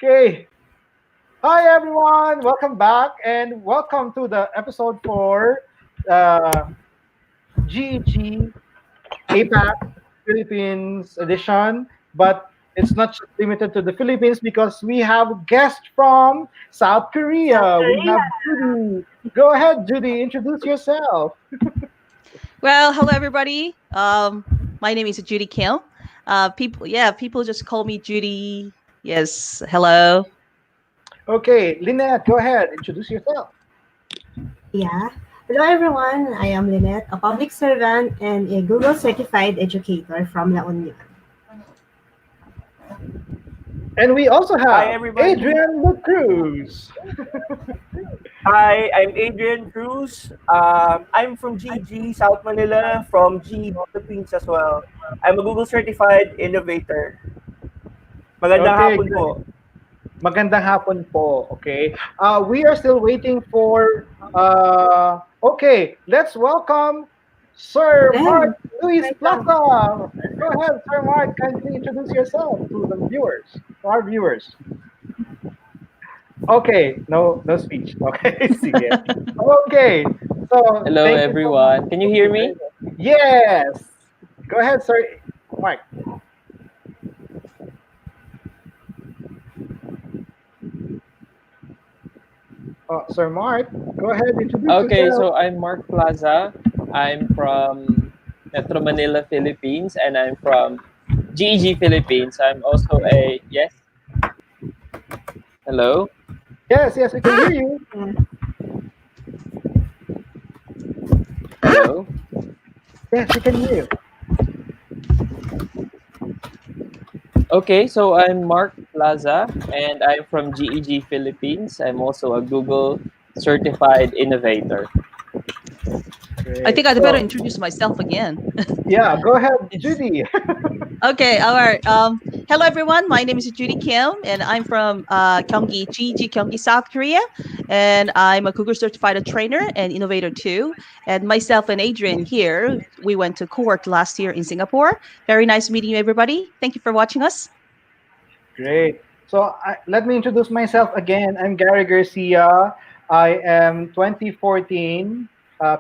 Okay. Hi, everyone. Welcome back and welcome to the episode for uh, GEG APAC Philippines edition. But it's not just limited to the Philippines because we have guests from South South Korea. We Korea. have Judy. Go ahead, Judy. Introduce yourself. Well, hello everybody. My name is Judy Kim. People just call me Judy. Yes, hello. Okay, Lynette, go ahead. Introduce yourself. Yeah. Hello everyone, I am Lynette, a public servant and a Google certified educator from La Union. And we also Hi, have everybody. Adrian Cruz. Hi, I'm Adrian Cruz. I'm from GG South Manila, from GEG Philippines as well. I'm a Google certified innovator. Magandang Okay, hapon great. po. Magandang hapon po. Okay. We are still waiting for. Okay, let's welcome Sir Mark Then, Luis welcome. Plaza. Go ahead, Sir Mark. Kindly introduce yourself to the viewers, to our viewers. Okay, no speech. Okay, sige. Okay, so Hello thank you so much. everyone. Can you hear me? Yes. Go ahead, Sir Mark. Sir Mark, go ahead, introduce Okay, yourself. so I'm Mark Plaza. I'm from Metro Manila, Philippines, and I'm from GEG Philippines. I'm also a yes. Hello. Yes, we can hear you. Yeah. Hello. Yes, we can hear you. Okay, so I'm Mark Plaza, and I'm from GEG Philippines. I'm also a Google certified innovator. I Great. think I'd better So, introduce myself again. yeah, go ahead, Yes. Judy. Okay, all right. Hello everyone. My name is Judy Kim, and I'm from Gyeonggi, GG Gyeonggi, South Korea, and I'm a Google certified trainer and innovator too. And myself and Adrian here, we went to cohort last year in Singapore. Very nice meeting you, everybody. Thank you for watching us. Great. So, let me introduce myself again. I'm Gary Garcia. I am 2014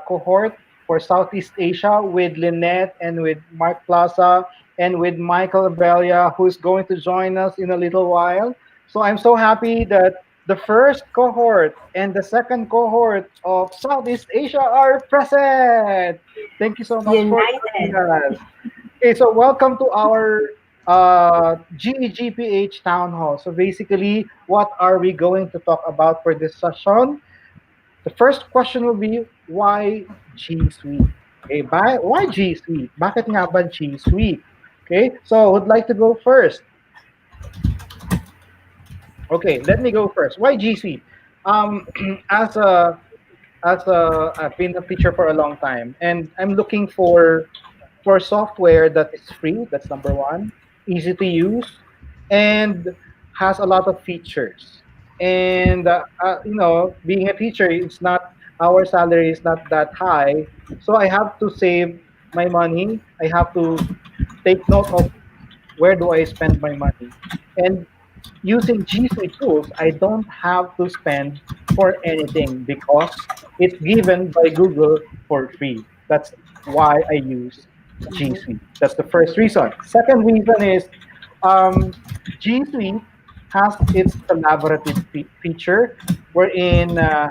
cohort for Southeast Asia with Lynette and with Mark Plaza and with Michael Abrelia, who's going to join us in a little while. So, I'm so happy that the first cohort and the second cohort of Southeast Asia are present. Thank you so much for joining United. us. Okay, so welcome to our GEGPH Town Hall. So basically, what are we going to talk about for this session? The first question will be, why G Suite? Okay, why G Suite? Bakit nga ba G Suite? Okay, so would like to go first. Okay, let me go first. Why G Suite? Um, as a I've been a teacher for a long time, and I'm looking for software that is free. That's number one, easy to use, and has a lot of features. And being a teacher, it's not our salary is not that high, so I have to save my money. I have to take note of where do I spend my money, and using G Suite tools, I don't have to spend for anything because it's given by Google for free. That's why I use G Mhm. Suite. That's the first reason. Second reason is um, G Suite has its collaborative feature wherein uh,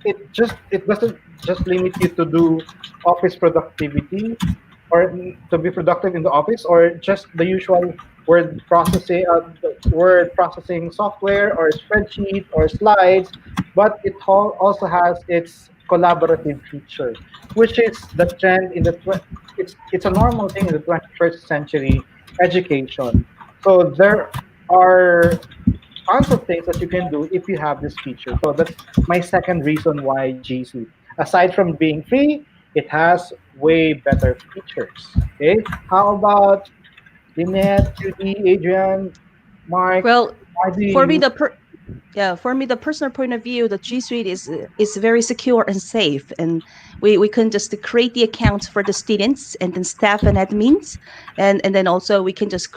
it doesn't just limit you to do office productivity or to be productive in the office or just the usual word processing software or spreadsheet or slides, but it also has its collaborative feature, which is the trend in it's a normal thing in the 21st century education. So there are tons of things that you can do if you have this feature. So that's my second reason why G Suite. Aside from being free, it has way better features. Okay. How about Lynette, Judy, Adrian, Mark? Well, Why do for me, you use? Yeah, for me, the personal point of view, the G Suite is very secure and safe, and we can just create the accounts for the students and then staff and admins, and then also we can just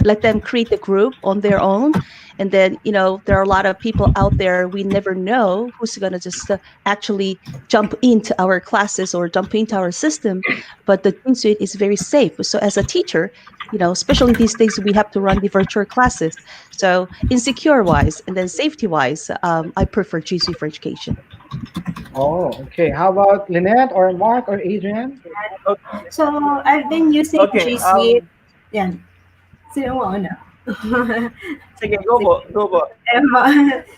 let them create the group on their own, and then there are a lot of people out there we never know who's gonna just actually jump into our classes or jump into our system, but the G Suite is very safe. So as a teacher, especially these days we have to run the virtual classes, so insecure wise and then safety wise, I prefer GC for education. Oh, okay. How about Lynette or Mark or Adrian? So I've been using Okay. G Suite. Yan. Sino mo una? Sige, go po, go po.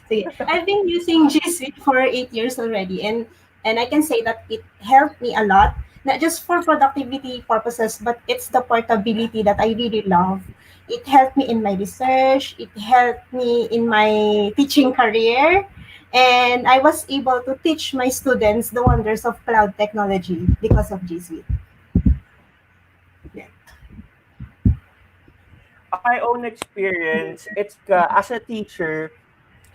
Sige. I've been using G Suite for 8 years already, and I can say that it helped me a lot, not just for productivity purposes, but it's the portability that I really love. It helped me in my research. It helped me in my teaching career. And I was able to teach my students the wonders of cloud technology because of G Suite. Yeah. My own experience, it's as a teacher,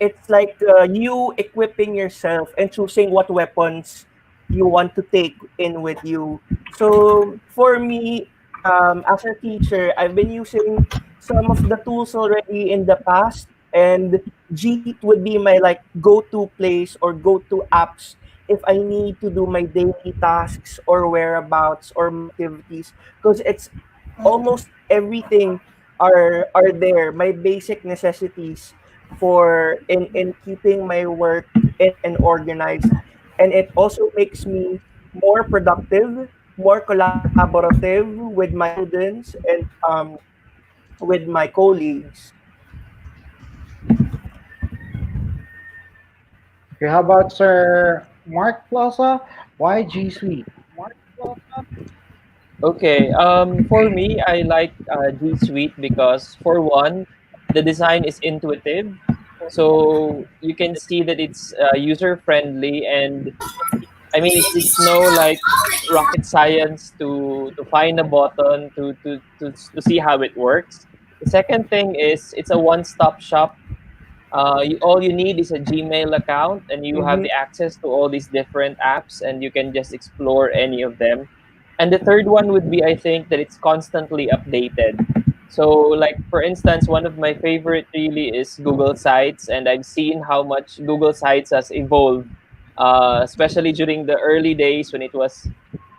it's like you equipping yourself and choosing what weapons you want to take in with you. So for me, as a teacher, I've been using some of the tools already in the past, and G Suite would be my like go-to place or go-to apps if I need to do my daily tasks or whereabouts or my activities, because it's almost everything are there, my basic necessities for in keeping my work in and organized, and it also makes me more productive, more collaborative with my students and with my colleagues. Okay, how about Sir Mark Plaza? Why G Suite? Okay. For me, I like G Suite because, for one, the design is intuitive, so you can see that it's user friendly, and I mean it's no like rocket science to find a button to see how it works. The second thing is it's a one stop shop. All you need is a Gmail account, and you have Mm-hmm. the access to all these different apps, and you can just explore any of them. And the third one would be, I think, that it's constantly updated. So, like for instance, one of my favorite really is Google Sites, and I've seen how much Google Sites has evolved, especially during the early days when it was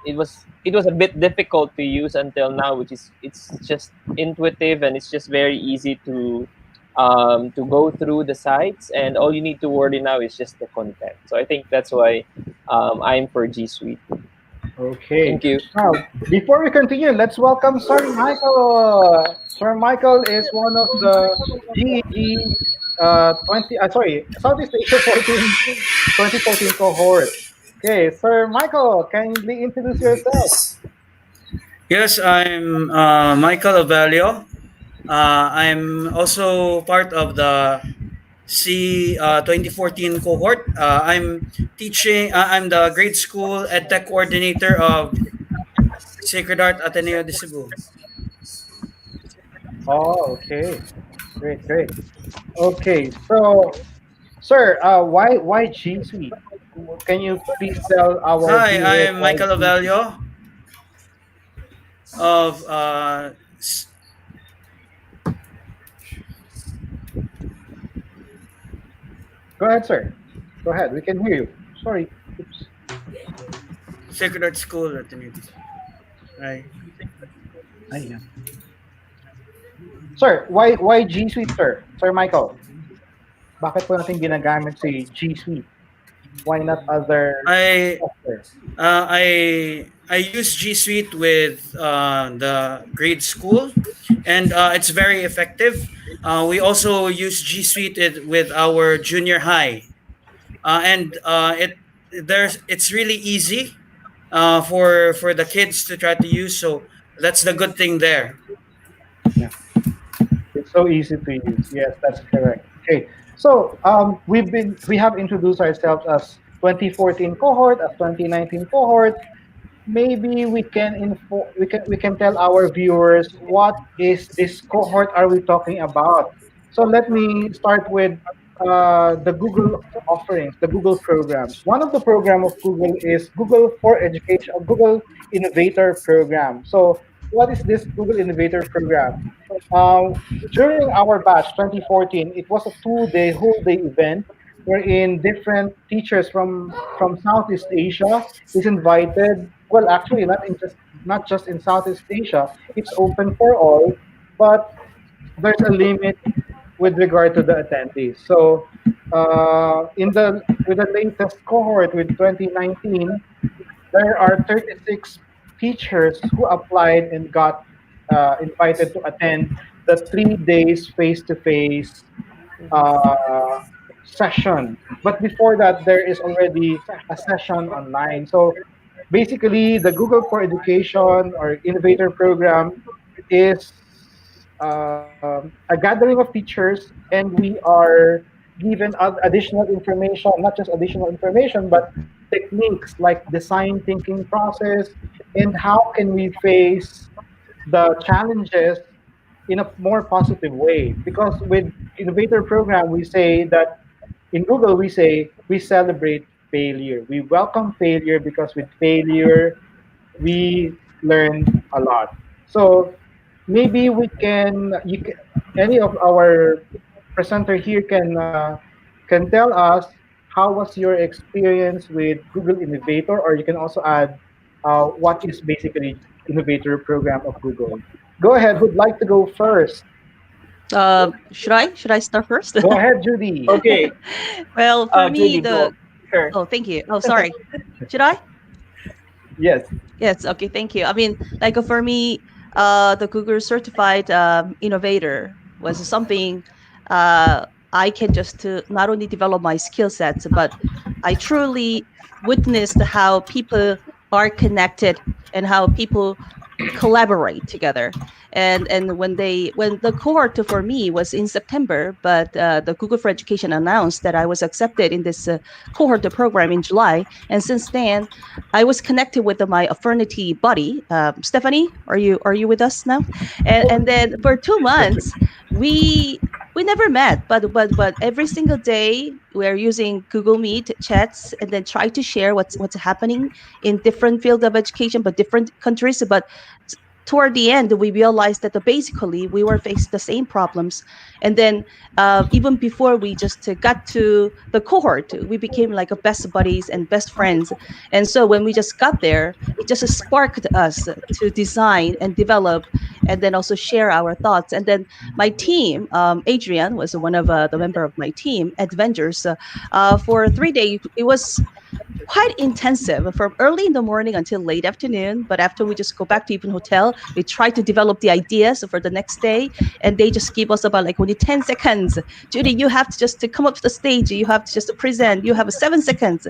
a bit difficult to use until now, which is it's just intuitive and it's just very easy to go through the sites, and all you need to worry now is just the content. So I think that's why I'm for G Suite. Okay. Thank you. Now, before we continue, let's welcome Sir Michael. Sir Michael is one of the GEG 20, sorry, Southeast Asia 2014 cohort. Okay, Sir Michael, kindly introduce yourself. Yes, I'm Michael Avalio. I'm also part of the C 2014 cohort. I'm teaching. I'm the grade school EdTech coordinator of Sacred Heart Ateneo de Cebu. Oh, okay. Great, great. Okay, so Sir, why G Suite? Can you please tell our Hi, viewers I'm why Michael G Suite? Avalio of Go ahead, sir. Go ahead. We can hear you. Sorry. Oops. Sacred Heart School Ateneo de Cebu. Hi. Ay, yeah. Sir, why G Suite, sir? Sir Michael, bakit po natin ginagamit si G Suite? Why not other I software? I use G Suite with the grade school, and it's very effective. We also use G Suite with our junior high, and it's really easy for the kids to try to use. So that's the good thing there. Yeah, it's so easy to use. Yes, that's correct. Okay, so we have introduced ourselves as 2014 cohort, as 2019 cohort. Maybe we can tell our viewers what is this cohort are we talking about. So let me start with the Google offerings, the Google programs. One of the program of Google is Google for Education, Google Innovator Program. So, what is this Google Innovator Program? Um, During our batch, 2014, it was a two-day, whole-day event wherein different teachers from Southeast Asia is invited. Well, actually, not just in Southeast Asia. It's open for all, but there's a limit with regard to the attendees. So, in the with the latest cohort with 2019, there are 36 teachers who applied and got invited to attend the 3 days face-to-face uh, session. But before that, there is already a session online. So basically, the Google for Education or Innovator Program is a gathering of teachers, and we are given additional information, not just additional information, but techniques like design thinking process and how can we face the challenges in a more positive way. Because with Innovator Program, we say that in Google, we say we celebrate failure. We welcome failure because with failure, we learn a lot. So maybe any of our presenter here can tell us how was your experience with Google Innovator, or you can also add what is basically Innovator program of Google. Go ahead. Who'd like to go first? Should I start first? Go ahead, Judy. Okay, Well, for me, Judy, go. Sure. oh, thank you. Oh, sorry. Should I? Yes. Yes. Okay. Thank you. I mean, like for me, the Google Certified Innovator was something I can just to not only develop my skill sets, but I truly witnessed how people are connected and how people collaborate together. And when the cohort for me was in September, but the Google for Education announced that I was accepted in this cohort program in July, and since then I was connected with my affinity buddy, Stephanie. Are you with us now? And then for 2 months we never met, but every single day we're using Google Meet chats and then try to share what's happening in different fields of education, but different countries. But toward the end, we realized that basically we were facing the same problems. And then even before we just got to the cohort, we became like a best buddies and best friends. And so when we just got there, it just sparked us to design and develop and then also share our thoughts. And then my team, Adrian was one of the member of my team, Adventures, for 3 days. It was quite intensive from early in the morning until late afternoon. But after we just go back to even hotel, we try to develop the ideas for the next day, and they just give us about like only 10 seconds. Judy, you have to just to come up to the stage. You have to just to present. You have 7 seconds.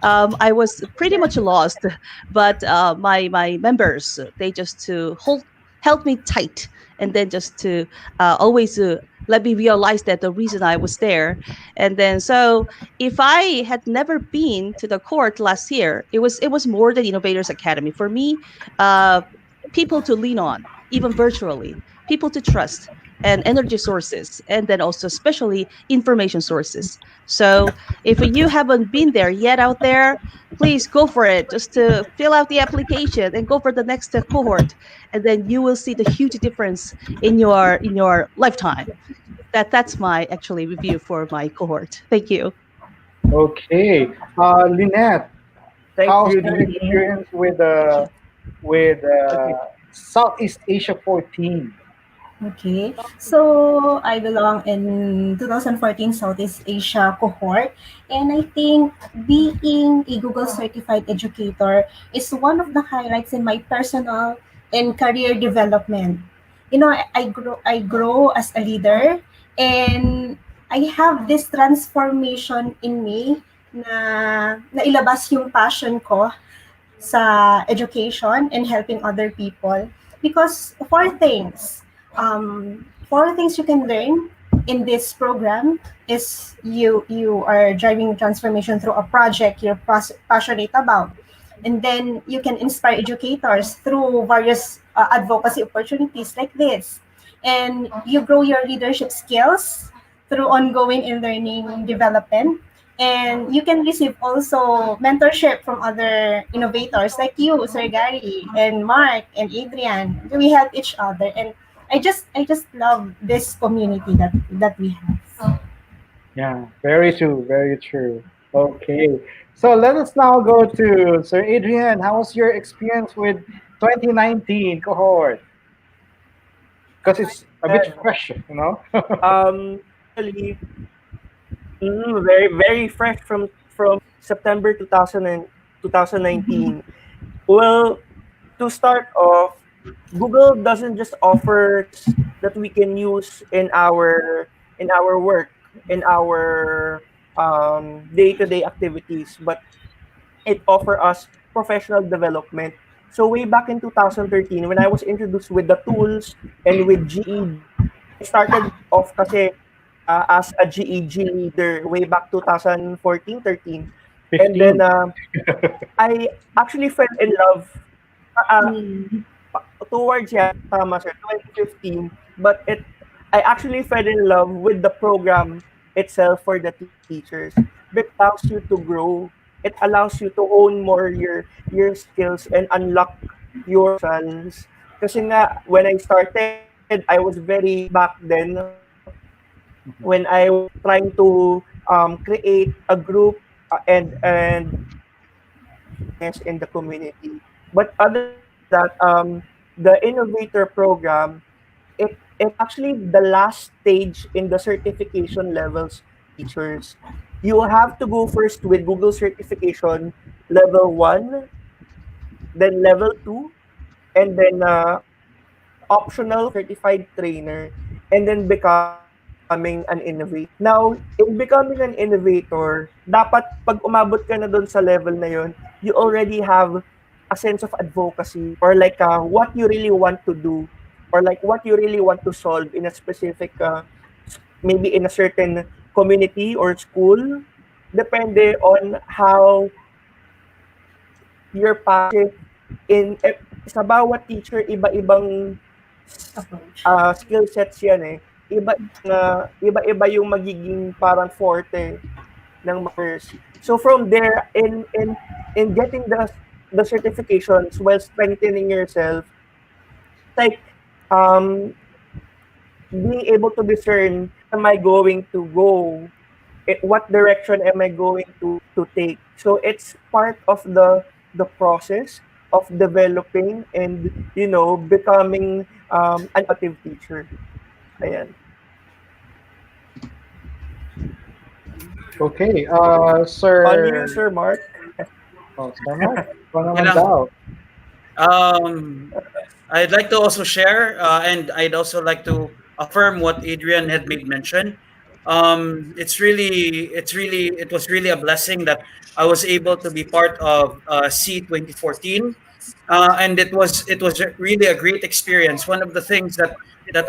I was pretty much lost, but my members, they just to held me tight, and then just to always let me realize that the reason I was there. And then so if I had never been to the court last year, it was more than Innovators Academy for me. Uh, People to lean on, even virtually, people to trust, and energy sources, and then also especially information sources. So if you haven't been there yet out there, please go for it. Just to fill out the application and go for the next cohort, and then you will see the huge difference in your lifetime. That's my actually review for my cohort. Thank you. Okay. Lynette, Thank how's you, your Judy. experience with Southeast Asia 14? Okay. So I belong in 2014 Southeast Asia cohort, and I think being a Google certified educator is one of the highlights in my personal and career development. I grow as a leader, and I have this transformation in me na nailabas yung passion ko sa education and helping other people, because four things you can learn in this program is you are driving transformation through a project you're passionate about, and then you can inspire educators through various advocacy opportunities like this, and you grow your leadership skills through ongoing e-learning development. And you can receive also mentorship from other innovators like you, Sir Gary, and Mark and Adrian. We help each other, and I just love this community that we have. Yeah, very true, very true. Okay, so let us now go to Sir Adrian. How was your experience with 2019 cohort? Because it's a bit And fresh, you know. actually, very very fresh from September 2000 and 2019. Well, to start off, Google doesn't just offer that we can use in our work, in our day-to-day activities, but it offer us professional development. So way back in 2013, when I was introduced with the tools and with GEG, I started off kasi as a GEG leader way back 2014, 13. And then 15. I actually fell in love uh, Mm. towards, yeah, tama sir, 2015. But I actually fell in love with the program itself for the teachers. It allows you to grow. It allows you to hone more your skills and unlock your potentials. Kasi nga, when I started, I was very back then, no? When I was trying to create a group and awareness in the community. But other than that, the innovator program, it's actually the last stage in the certification levels teachers. You have to go first with Google certification level 1, then level 2, and then optional certified trainer, and then becoming an innovator. Now, in becoming an innovator, dapat pag umabot ka na doon sa level na yon, you already have a sense of advocacy, or like what you really want to do, or like what you really want to solve in a specific maybe in a certain community or school. Depende on how your passion in sa bawat teacher, iba-ibang Approach. skill sets yan eh. Iba-iba yung magiging parang forte ng teachers. So from there, in getting the certifications while strengthening yourself, like being able to discern, where am I going to go? What direction am I going to take? So it's part of the process of developing and becoming an effective teacher. Ayan. Okay, On you, Sir. Sir Mark. Oh, Sir Mark. Ikaw You naman know, daw. um, I'd like to also share, and I'd also like to affirm what Adrian had made mention. It was really a blessing that I was able to be part of C 2014, and it was really a great experience. One of the things that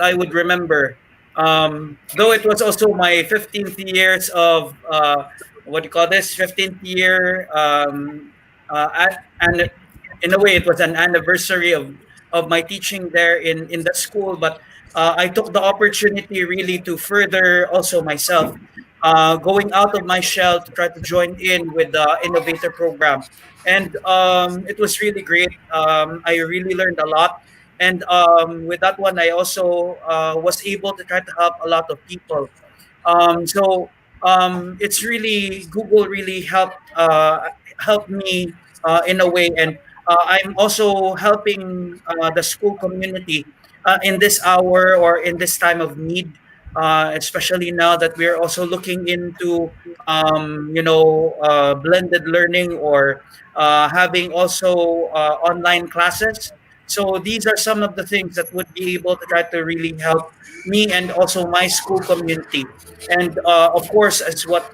I would remember, though it was also my 15th years of what do you call this 15th year, and in a way it was an anniversary of my teaching there in the school, but I took the opportunity really to further also myself, going out of my shell to try to join in with the innovator program. And it was really great. I really learned a lot, and with that one I also was able to try to help a lot of people. It's really Google really helped me in a way, and I'm also helping the school community in this hour or in this time of need, especially now that we're also looking into blended learning, or having also online classes. So these are some of the things that would be able to try to really help me and also my school community. And of course, as what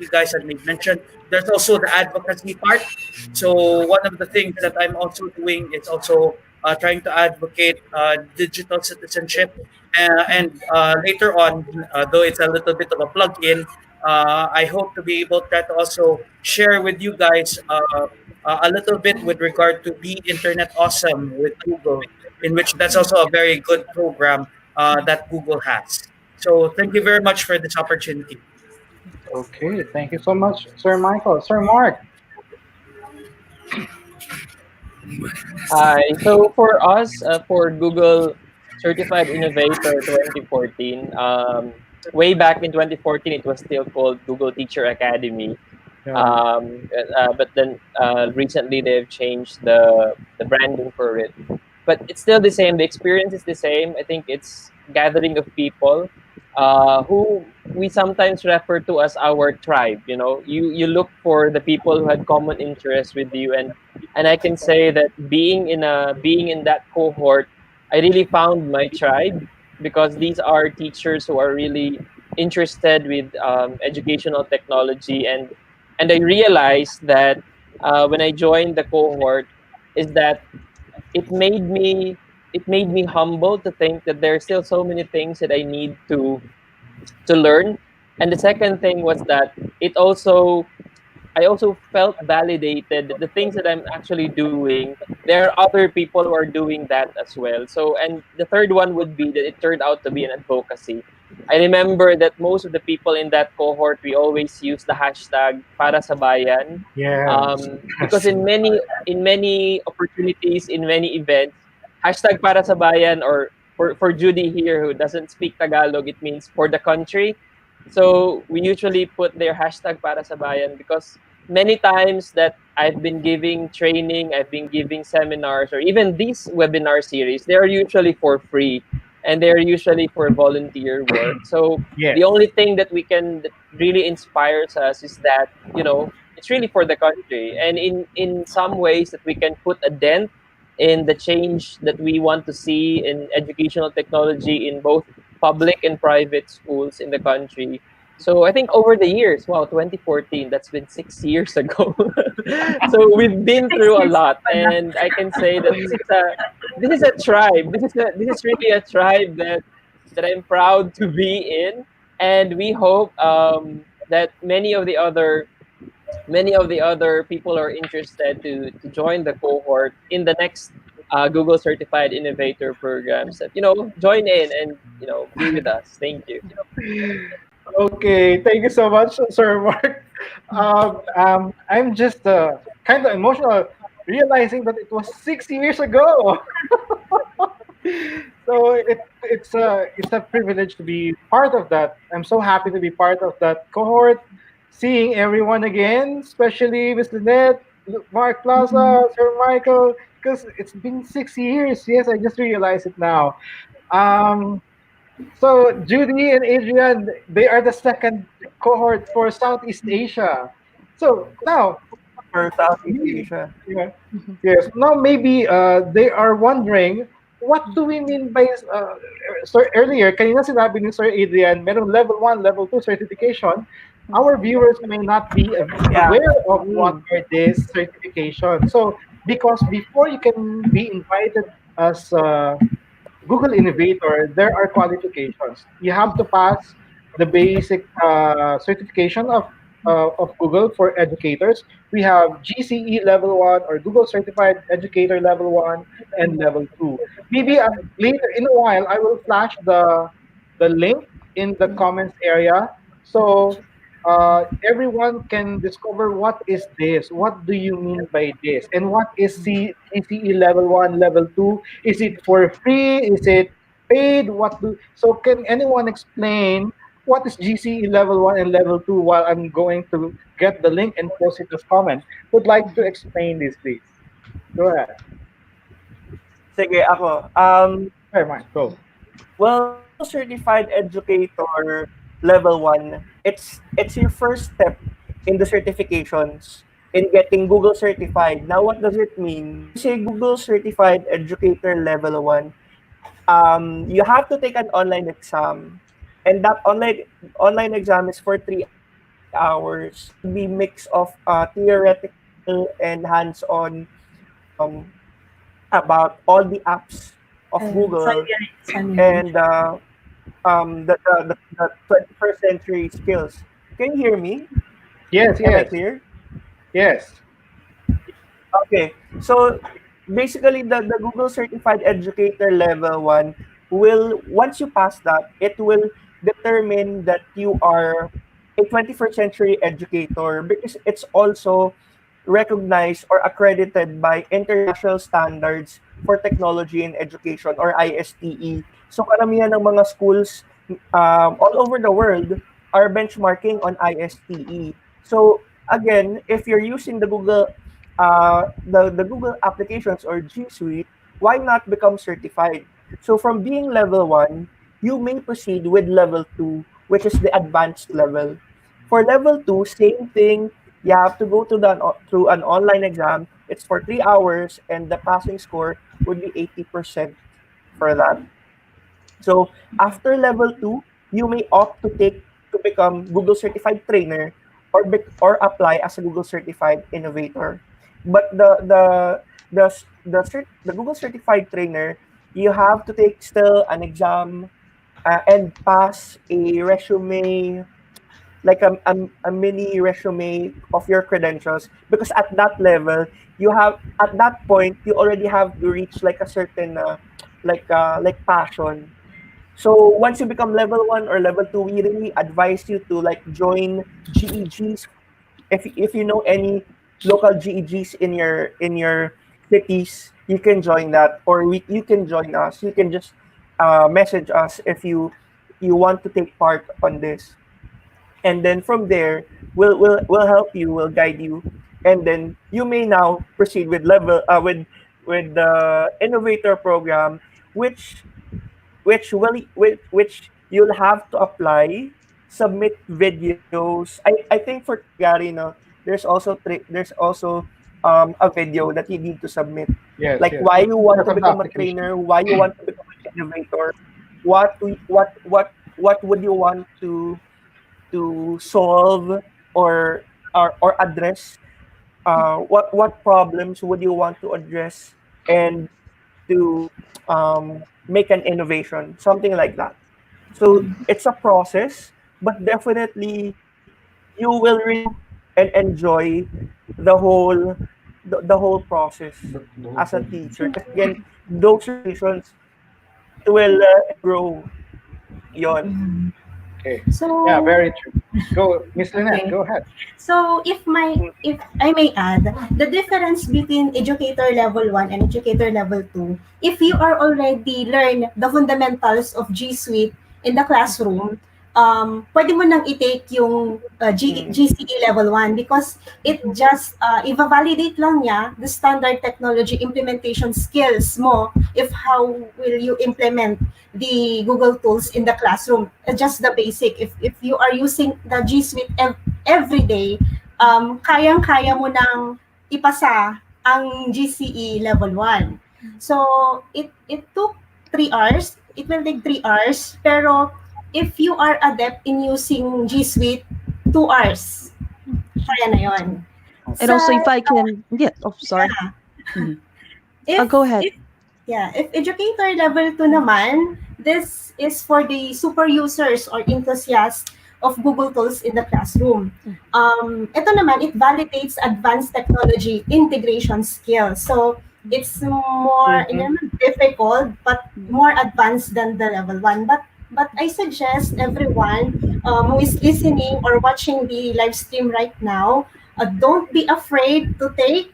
you guys had made mention, there's also the advocacy part. So one of the things that I'm also doing is also trying to advocate digital citizenship. And later on, though it's a little bit of a plug-in, I hope to be able to try to also share with you guys a little bit with regard to Be Internet Awesome with Google, in which that's also a very good program that Google has. So thank you very much for this opportunity. Okay, thank you so much, Sir Michael. Sir Mark. Hi. So for us, for Google Certified Innovator 2014, way back in 2014, it was still called Google Teacher Academy. Yeah. But then recently they've changed the branding for it. But it's still the same. The experience is the same. I think it's gathering of people who we sometimes refer to as our tribe. You know, you look for the people who had common interests with you, and I can say that being in that cohort, I really found my tribe because these are teachers who are really interested with educational technology, and I realized that when I joined the cohort is that it made me it made me humble to think that there are still so many things that I need to learn. And the second thing was that it also I also felt validated that the things that I'm actually doing, there are other people who are doing that as well. So, and the third one would be that it turned out to be an advocacy. I remember that most of the people in that cohort, we always use the hashtag para sa bayan, Yes. because Yes. in many opportunities, in many events, hashtag para sa bayan, or for Judy here who doesn't speak Tagalog, it means for the country. So we usually put their hashtag para sa bayan because many times that I've been giving training, I've been giving seminars, or even these webinar series, they are usually for free and they're usually for volunteer work. So the Yes. only thing that we can that really inspires us is that, it's really for the country. And in some ways that we can put a dent in the change that we want to see in educational technology in both public and private schools in the country. So I think over the years, wow, 2014, that's been 6 years ago. So we've been Six through a years lot, na. and I can say that this is a tribe. This is really a tribe that I'm proud to be in, and we hope that many of the other people are interested to join the cohort in the next Google Certified Innovator programs. That join in and be with us. Thank you. Okay, thank you so much, Sir Mark. I'm just kind of emotional realizing that it was 6 years ago. So it's a privilege to be part of that. I'm so happy to be part of that cohort, seeing everyone again, especially Miss Lynette, Mark Plaza, Sir Michael, because it's been 6 years. Yes, I just realized it now. Um, so Judy and Adrian, they are the second cohort for Southeast Asia. So now, For Southeast maybe, Asia. yeah, yes. Now maybe they are wondering what do we mean by so earlier kanina sinabi ni Sir Adrian, merong level 1, level 2 certification. Our viewers may not be Yeah. aware of what Mm. are these certifications. So because before you can be invited as Google Innovator, there are qualifications. You have to pass the basic certification of Google for educators. We have GCE level 1 or Google Certified Educator level 1 and level 2. Maybe later in a while, I will flash the link in the comments area. So everyone can discover what is this, what do you mean by this, and what is CCE level 1, level 2. Is it for free? Is it paid? So can anyone explain what is GCE level 1 and level 2 while I'm going to get the link and post it as comment? Would like to explain this, please. Go ahead. Sige, ako. Hey, Mike, go. Well, Google Certified Educator Level 1, it's your first step in the certifications in getting Google certified. Now, what does it mean? When you say Google Certified Educator Level 1, you have to take an online exam, and that online exam is for 3 hours. It would be mix of theoretical and hands-on about all the apps of Google and the 21st century skills. Can you hear me? Yes, Am I yes, clear? yes. Okay. So basically the Google Certified Educator Level 1 will once you pass that, it will determine that you are a 21st century educator because it's also recognized or accredited by international standards for technology and education or ISTE. So karamihan ng mga schools all over the world are benchmarking on ISTE. So again, if you're using the the Google applications or G Suite, why not become certified? So from being level 1, you may proceed with level 2, which is the advanced level. For level 2, same thing. You have to go to through an online exam. It's for 3 hours, and the passing score would be 80% for that. So after level 2, you may opt to become Google certified trainer or apply as a Google certified innovator. But the Google certified trainer, you have to take still an exam and pass a resume, like a mini resume of your credentials, because at that level you have at that point you already have to reach like a certain like passion. So once you become level 1 or level 2, we really advise you to like join GEGs. If you know any local GEGs in your cities, you can join that, or you can join us. You can just message us if you want to take part on this, and then from there we'll help you, we'll guide you, and then you may now proceed with with the innovator program, which which you'll have to apply, submit videos. I think for Gary, no, there's also a video that you need to submit, Yes, like yes. why you want Part to of the become a application. trainer, why you want to become an innovator, what would you want to solve, or or address, what problems would you want to address, and to make an innovation, something like that. So it's a process, but definitely you will really and enjoy the whole the whole process The whole as a program. teacher. Because again, those certifications, it will grow yon. Okay. Yeah, So, very true. Go, Miss Lynette, okay. go ahead. So if I may add, the difference between educator level 1 and educator level 2, if you are already learn the fundamentals of G Suite in the classroom, pwede mo nang i-take yung GCE level 1, because it just i-validate lang niya the standard technology implementation skills mo, if how will you implement the Google tools in the classroom. Just the basic. If you are using the G Suite every day, kayang-kaya mo nang ipasa ang GCE level 1. So, it took 3 hours. It will take 3 hours. Pero, if you are adept in using G Suite, 2 hours. Kaya na yon. And also, if I can, yeah, oh, sorry. Mhm. If, Go ahead. if educator level 2 naman, this is for the super users or enthusiasts of Google tools in the classroom. Ito naman, it validates advanced technology integration skills. So, it's more difficult, but more advanced than the level 1. But I suggest everyone who is listening or watching the live stream right now, don't be afraid to take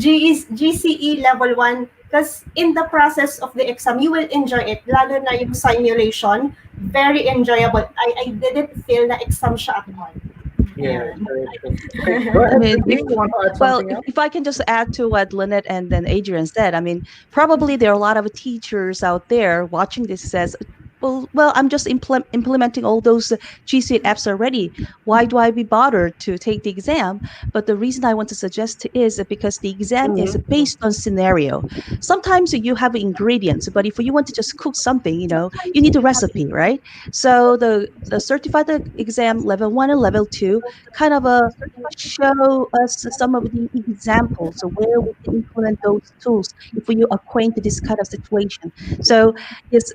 GCE level 1, because in the process of the exam, you will enjoy it. Lalo na yung simulation, very enjoyable. I didn't feel na exam siya at all. Yeah, Ayan. very true. Okay, go I ahead, mean, Cindy. You want to add well, something else? if I can just add to what Lynette and then Adrian said, I mean, probably there are a lot of teachers out there watching this says, well, I'm just implementing all those G Suite apps already. Why do I be bothered to take the exam? But the reason I want to suggest is that because the exam is based on scenario. Sometimes you have ingredients, but if you want to just cook something, you need a recipe, right? So the certified exam level 1 and level 2 kind of show us some of the examples of where we can implement those tools if we are acquainted this kind of situation. So yes,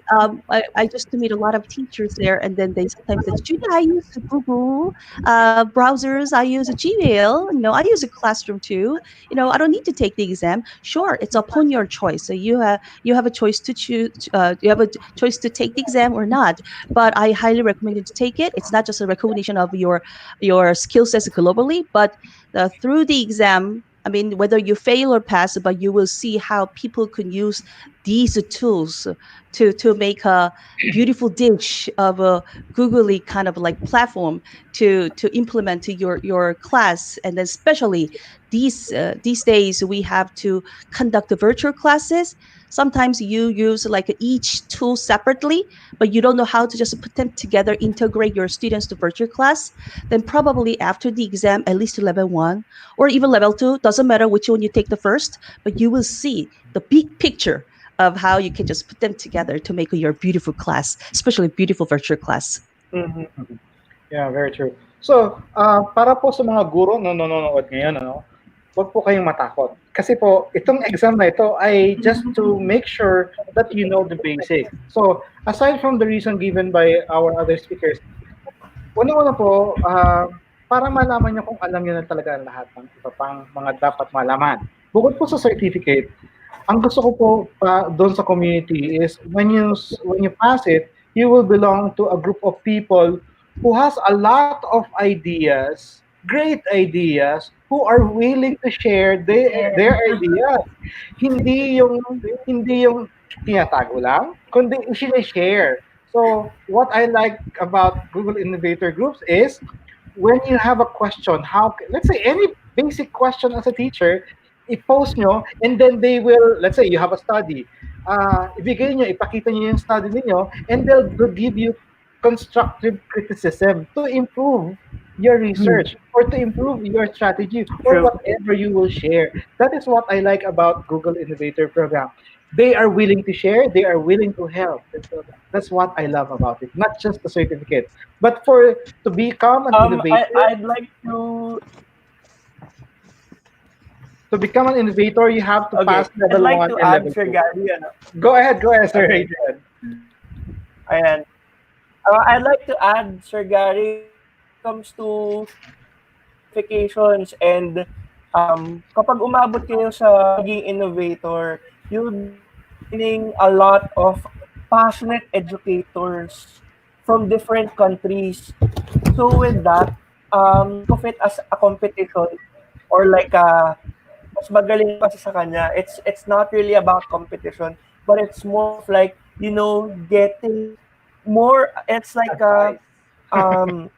I just used to meet a lot of teachers there, and then they sometimes said, "Judy, I use Google browsers. I use a Gmail. I use a Classroom too. I don't need to take the exam. Sure, it's upon your choice. So you have a choice to choose. You have a choice to take the exam or not. But I highly recommend you to take it. It's not just a recognition of your skill sets globally, but through the exam, I mean, whether you fail or pass, but you will see how people can use these tools to make a beautiful dish of a googly kind of like platform to implement to your class. And then especially these days we have to conduct the virtual classes. Sometimes you use like each tool separately, but you don't know how to just put them together, integrate your students to virtual class. Then probably after the exam, at least to level 1 or even level 2, doesn't matter which one you take the first, but you will see the big picture of how you can just put them together to make your beautiful class, especially beautiful virtual class. Mhm. Yeah, very true. So, para po sa mga guro na nanonood ngayon, huwag po kayong matakot. Kasi po, itong exam na ito ay just to make sure that you know the basics. So, aside from the reason given by our other speakers, una-una po, para malaman nyo kung alam nyo na talaga ang lahat ng iba pang mga dapat malaman. Bukod po sa certificate, ang gusto ko po doon sa community is when you pass it, you will belong to a group of people who has a lot of ideas, great ideas, who are willing to share their ideas. Hindi yung hindi yung tinatago lang, kundi i-share. So what I like about Google Innovator Groups is when you have a question, let's say any basic question as a teacher, i-post nyo, and then they will, let's say you have a study, ibigay nyo, ipakita nyo yung study ninyo, and they'll give you constructive criticism to improve your research or to improve your strategy or True. whatever you will share. That is what I like about Google Innovator Program. They are willing to share, they are willing to help. That's what I love about it. Not just the certificate, but to become an innovator, I'd like you have to okay, pass I'd level like one to and add, level Sir two. Gary, Go ahead, Sir Okay. Adrian. Ayan. I'd like to add, Sir Gary, comes to certifications and kapag umabot kayo sa maging innovator, you'll be joining a lot of passionate educators from different countries. So with that, think of it as a competition or like a mas magaling kasi sa kanya. It's not really about competition, but it's more of like, getting more. Um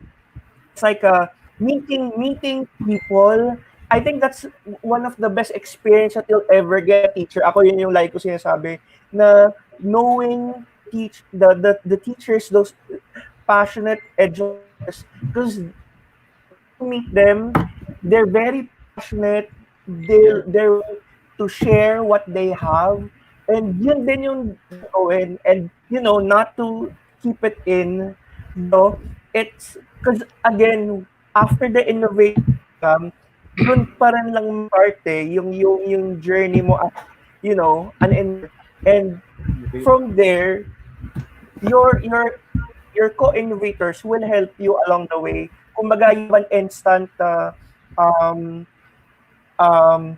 it's like a meeting people. I think that's one of the best experience that you'll ever get a teacher. Ako yun yung like ko sinasabi na knowing the teachers, those passionate educators, because you meet them, they're very passionate. They're willing to share what they have, and yun din yung gawin, and not to keep it in. It's because again, after the innovation program, dun pa rin lang parte yung journey mo as an and from there your co-innovators will help you along the way. Kumbaga, you have an instant um, um,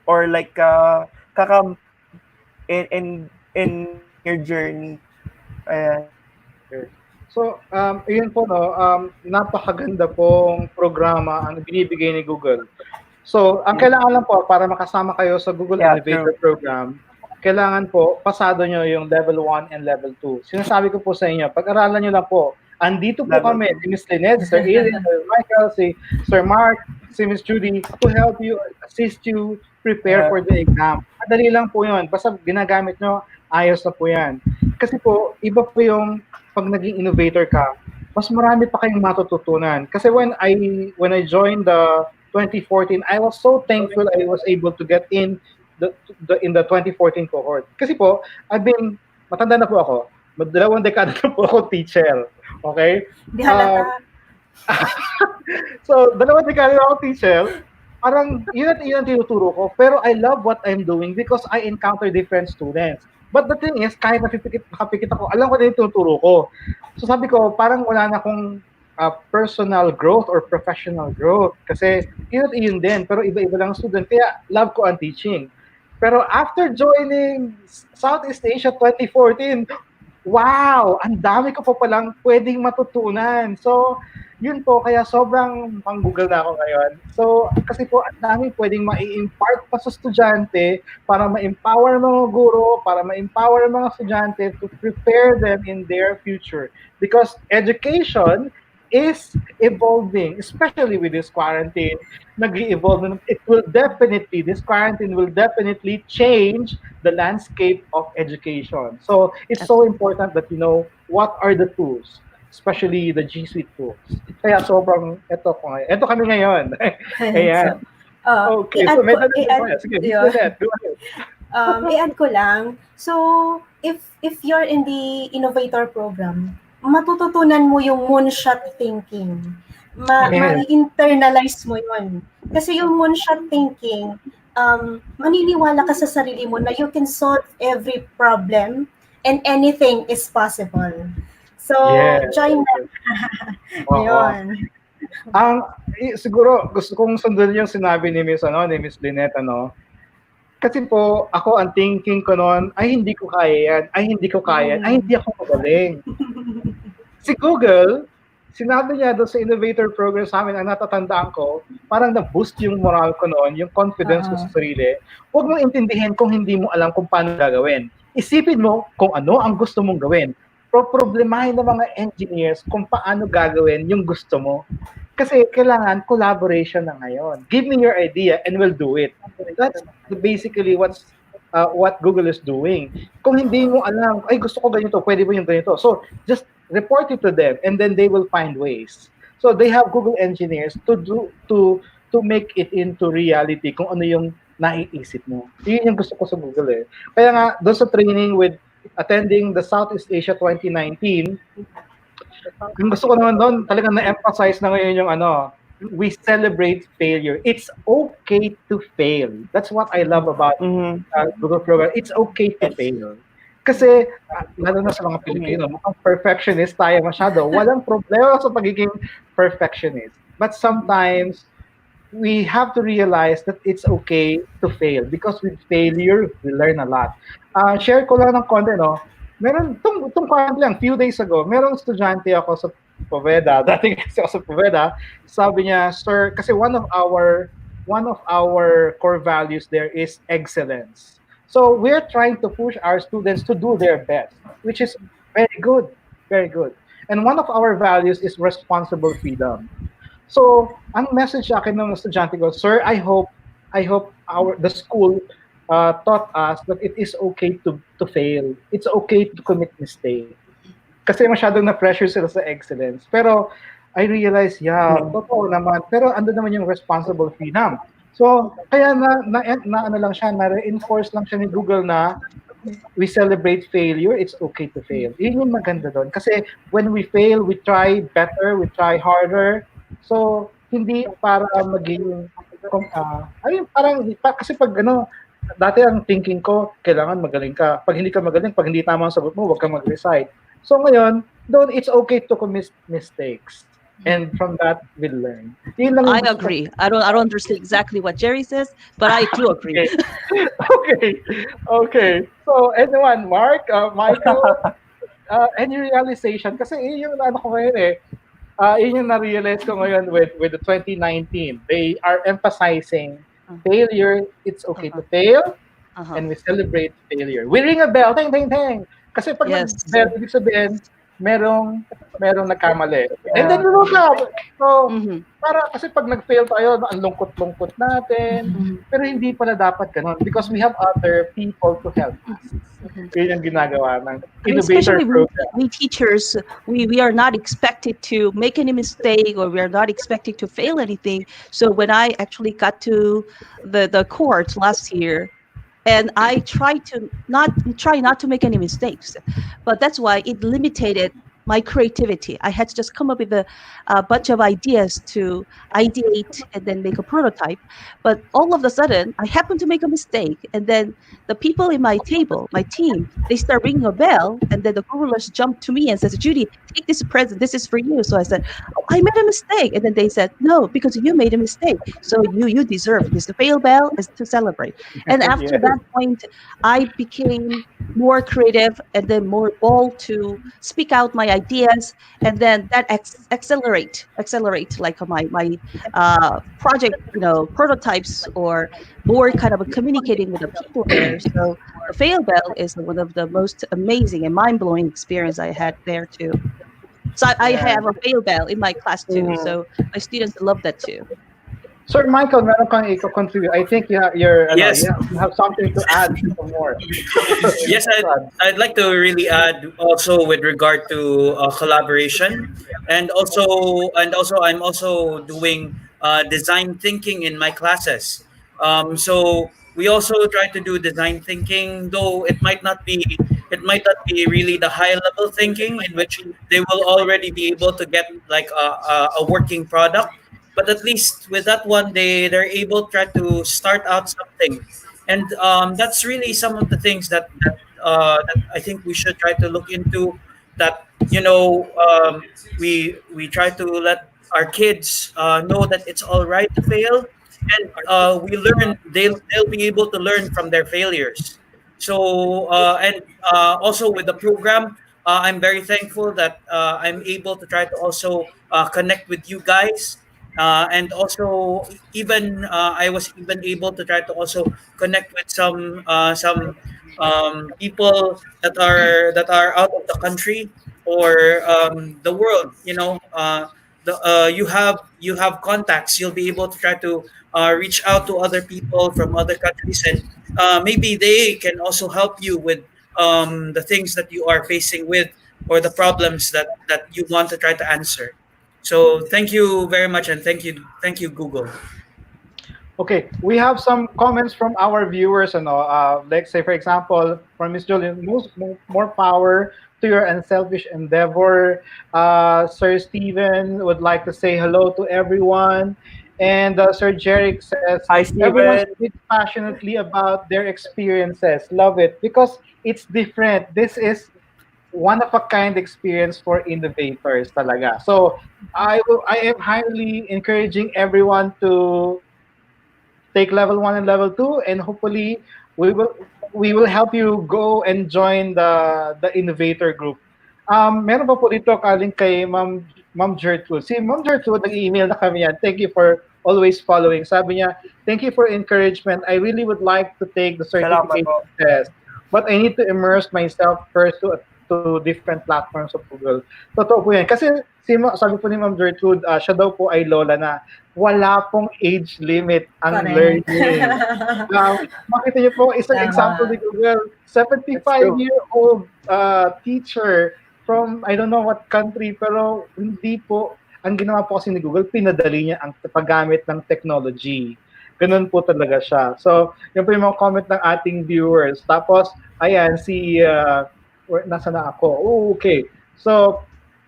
or like kakam in your journey. Ayan. Okay. So, yun po, no, napakaganda pong programa ang binibigay ni Google. So, ang kailangan lang po, para makasama kayo sa Google Yeah, Innovator Program, kailangan po, pasado nyo yung level 1 and level 2. Sinasabi ko po sa inyo, pag-aralan nyo lang po, andito po Level kami, si Miss Lynette, Sir Aiden, Sir Michael, si Sir Mark, si Miss Judy, to help you, assist you, prepare Yeah. for the exam. Madali lang po yun. Basta ginagamit nyo, ayos na po yan. Kasi po, iba po yung pag naging innovator ka, mas marami pa kayong matututunan. Kasi when I joined the 2014, I was so thankful I was able to get in the 2014 cohort. Kasi po, matanda na po ako. Dalawang dekada na po ako teacher. Okay? Di halata. So, dalawang dekada na ako teacher. Parang yun ang tinuturo ko. Pero I love what I'm doing because I encounter different students. But the thing is, kahit nakapikit ako, alam ko na yung tinuturo ko. So sabi ko, parang wala na akong personal growth or professional growth. Kasi yun din, pero iba-iba lang ang student. Kaya love ko ang teaching. Pero after joining Southeast Asia 2014, wow, ang dami ko pa palang pwedeng matutunan. So, yun po, kaya sobrang pang-google na ako ngayon. So, kasi po, ang dami pwedeng ma-impart pa sa estudyante para ma-empower mga guro, para ma-empower mga estudyante to prepare them in their future. Because education is evolving, especially with this quarantine, nag-evolve. It will definitely, this quarantine will definitely change the landscape of education. So it's so important that you know what are the tools, especially the G Suite tools. Kaya sobrang ito kami ngayon. Ayan. Okay, so may tanong pa. Sige, go ahead. I-add ko lang. So, if you're in the innovator program, matututunan mo yung moonshot thinking. Ma-internalize mo yun. Kasi yung moonshot thinking, maniniwala ka sa sarili mo na you can solve every problem and anything is possible. So, join them. Yun. Siguro gusto kong sundin yung sinabi ni Miss Lynette, kasi po, ako ang thinking ko noon, ay hindi ko kaya yan, ay hindi ko kaya, ay hindi ako magaling. Si Google, sinabi niya doon sa innovator program sa amin, ang natatandaan ko, parang na-boost yung moral ko noon, yung confidence ko sa sarili. Huwag mong intindihin kung hindi mo alam kung paano gagawin. Isipin mo kung ano ang gusto mong gawin. Problemahin ng mga engineers kung paano gagawin yung gusto mo. Kasi kailangan collaboration na ngayon. Give me your idea and we'll do it. That's basically what Google is doing. Kung hindi mo alam, ay gusto ko ganito, pwede ba yung ganito? So just report it to them and then they will find ways. So they have Google engineers to make it into reality kung ano yung naiisip mo. Yun yung gusto ko sa Google eh. Kaya nga, doon sa training with attending the Southeast Asia 2019, yung gusto ko naman doon, talagang na-emphasize na ngayon yung we celebrate failure. It's okay to fail. That's what I love about Google program. It's okay to fail. Kasi, lalo na sa mga Pilipino, mukhang perfectionist tayo masyado. Walang problema sa pagiging perfectionist. But sometimes, we have to realize that it's okay to fail because with failure, we learn a lot. Share ko lang ng konti, meron, itong konti lang, few days ago, merong estudyante ako sa Poveda, dating kasi ako sa Poveda, sabi niya, sir, kasi one of our core values there is excellence. So we're trying to push our students to do their best, which is very good, very good. And one of our values is responsible freedom. So, ang message sa akin ng estudyante ko, sir, I hope the school taught us that it is okay to fail. It's okay to commit mistake. Kasi masyadong na-pressure sila sa excellence. Pero I realized, totoo naman. Pero ando naman yung responsible freedom. So, kaya na-reinforce lang siya ni Google na we celebrate failure, it's okay to fail. Yun yung maganda doon. Kasi when we fail, we try better, we try harder. So, hindi para maging, kasi pag dati ang thinking ko, kailangan magaling ka. Pag hindi ka magaling, pag hindi tama ang sagot mo, huwag kang mag-recite. So ngayon, doon it's okay to commit mistakes. And from that, we'll learn. I agree. I don't understand exactly what Jerry says, but I do agree. Okay. So anyone, Mark, Michael, any realization? Kasi yun yung ko ngayon eh. Yun yung na-realize ko ngayon with the 2019. They are emphasizing failure. It's okay to fail, and we celebrate failure. We ring a bell, ting, ting, ting. Kasi pag nag-bell, ibig sabihin, merong nagkamali. And then we woke up. So, kasi pag nag-fail tayo, ang lungkot-lungkot natin. Pero hindi pala dapat ganun because we have other people to help us. Yun yung ginagawa ng innovator program. We teachers, we are not expected to make any mistake or we are not expected to fail anything. So when I actually got to the court last year, and I try not to make any mistakes, but that's why it limited my creativity. I had to just come up with a bunch of ideas to ideate and then make a prototype. But all of a sudden, I happened to make a mistake. And then the people in my table, my team, they start ringing a bell. And then the Googlers jump to me and says, Judy, take this present. This is for you. So I said, oh, I made a mistake. And then they said, no, because you made a mistake. So you deserve this. The fail bell is to celebrate. And after Yes. that point, I became more creative and then more bold to speak out my ideas, and then that accelerate like my project, prototypes, or more kind of communicating with the people there. So the fail bell is one of the most amazing and mind-blowing experience I had there too. So I Yeah. have a fail bell in my class too, Mhm. so my students love that too. Sir Michael, meron kang i-contribute. I think Yes, you have something to add some more. yes, I'd like to really add also with regard to collaboration, and also I'm also doing design thinking in my classes. So we also try to do design thinking, though it might not be really the high level thinking in which they will already be able to get like a working product, but at least with that one they're able to try to start out something. And that's really some of the things that I think we should try to look into. That we try to let our kids know that it's all right to fail, and they'll be able to learn from their failures. So and also with the program, I'm very thankful that I'm able to try to also connect with you guys. And also, even I was even able to try to also connect with some people that are out of the country or the world. You have contacts. You'll be able to try to reach out to other people from other countries, and maybe they can also help you with the things that you are facing with, or the problems that you want to try to answer. So thank you very much, and thank you, Google. Okay, we have some comments from our viewers. Let's say, for example, from Miss Jolene, more power to your unselfish endeavor. Sir Stephen would like to say hello to everyone. And Sir Jerick says, Hi, everyone Steven. speaks passionately about their experiences. Love it because it's different. This is one of a kind experience for innovators talaga. So I am highly encouraging everyone to take level 1 and level 2, and hopefully we will help you go and join the innovator group. Meron pa po dito kaling kay Ma'am Gertrude. Si Ma'am Gertrude, nag-email na kami yan. Thank you for always following. Sabi niya, thank you for encouragement. I really would like to take the Salamat po. certification test, but I need to immerse myself first to different platforms of Google. Totoo po yan. Kasi sabi po ni Ma'am Gertrude, siya daw po ay lola na wala pong age limit ang Correct. learning. Makita niyo po, isang example Tama. ni Google, That's true. 75-year-old teacher from I don't know what country, pero hindi po, ang ginawa po kasi ni Google, pinadali niya ang paggamit ng technology. Ganun po talaga siya. So, yun po yung mga comment ng ating viewers. Tapos, ayan, nasa na ako? Oh, okay. So,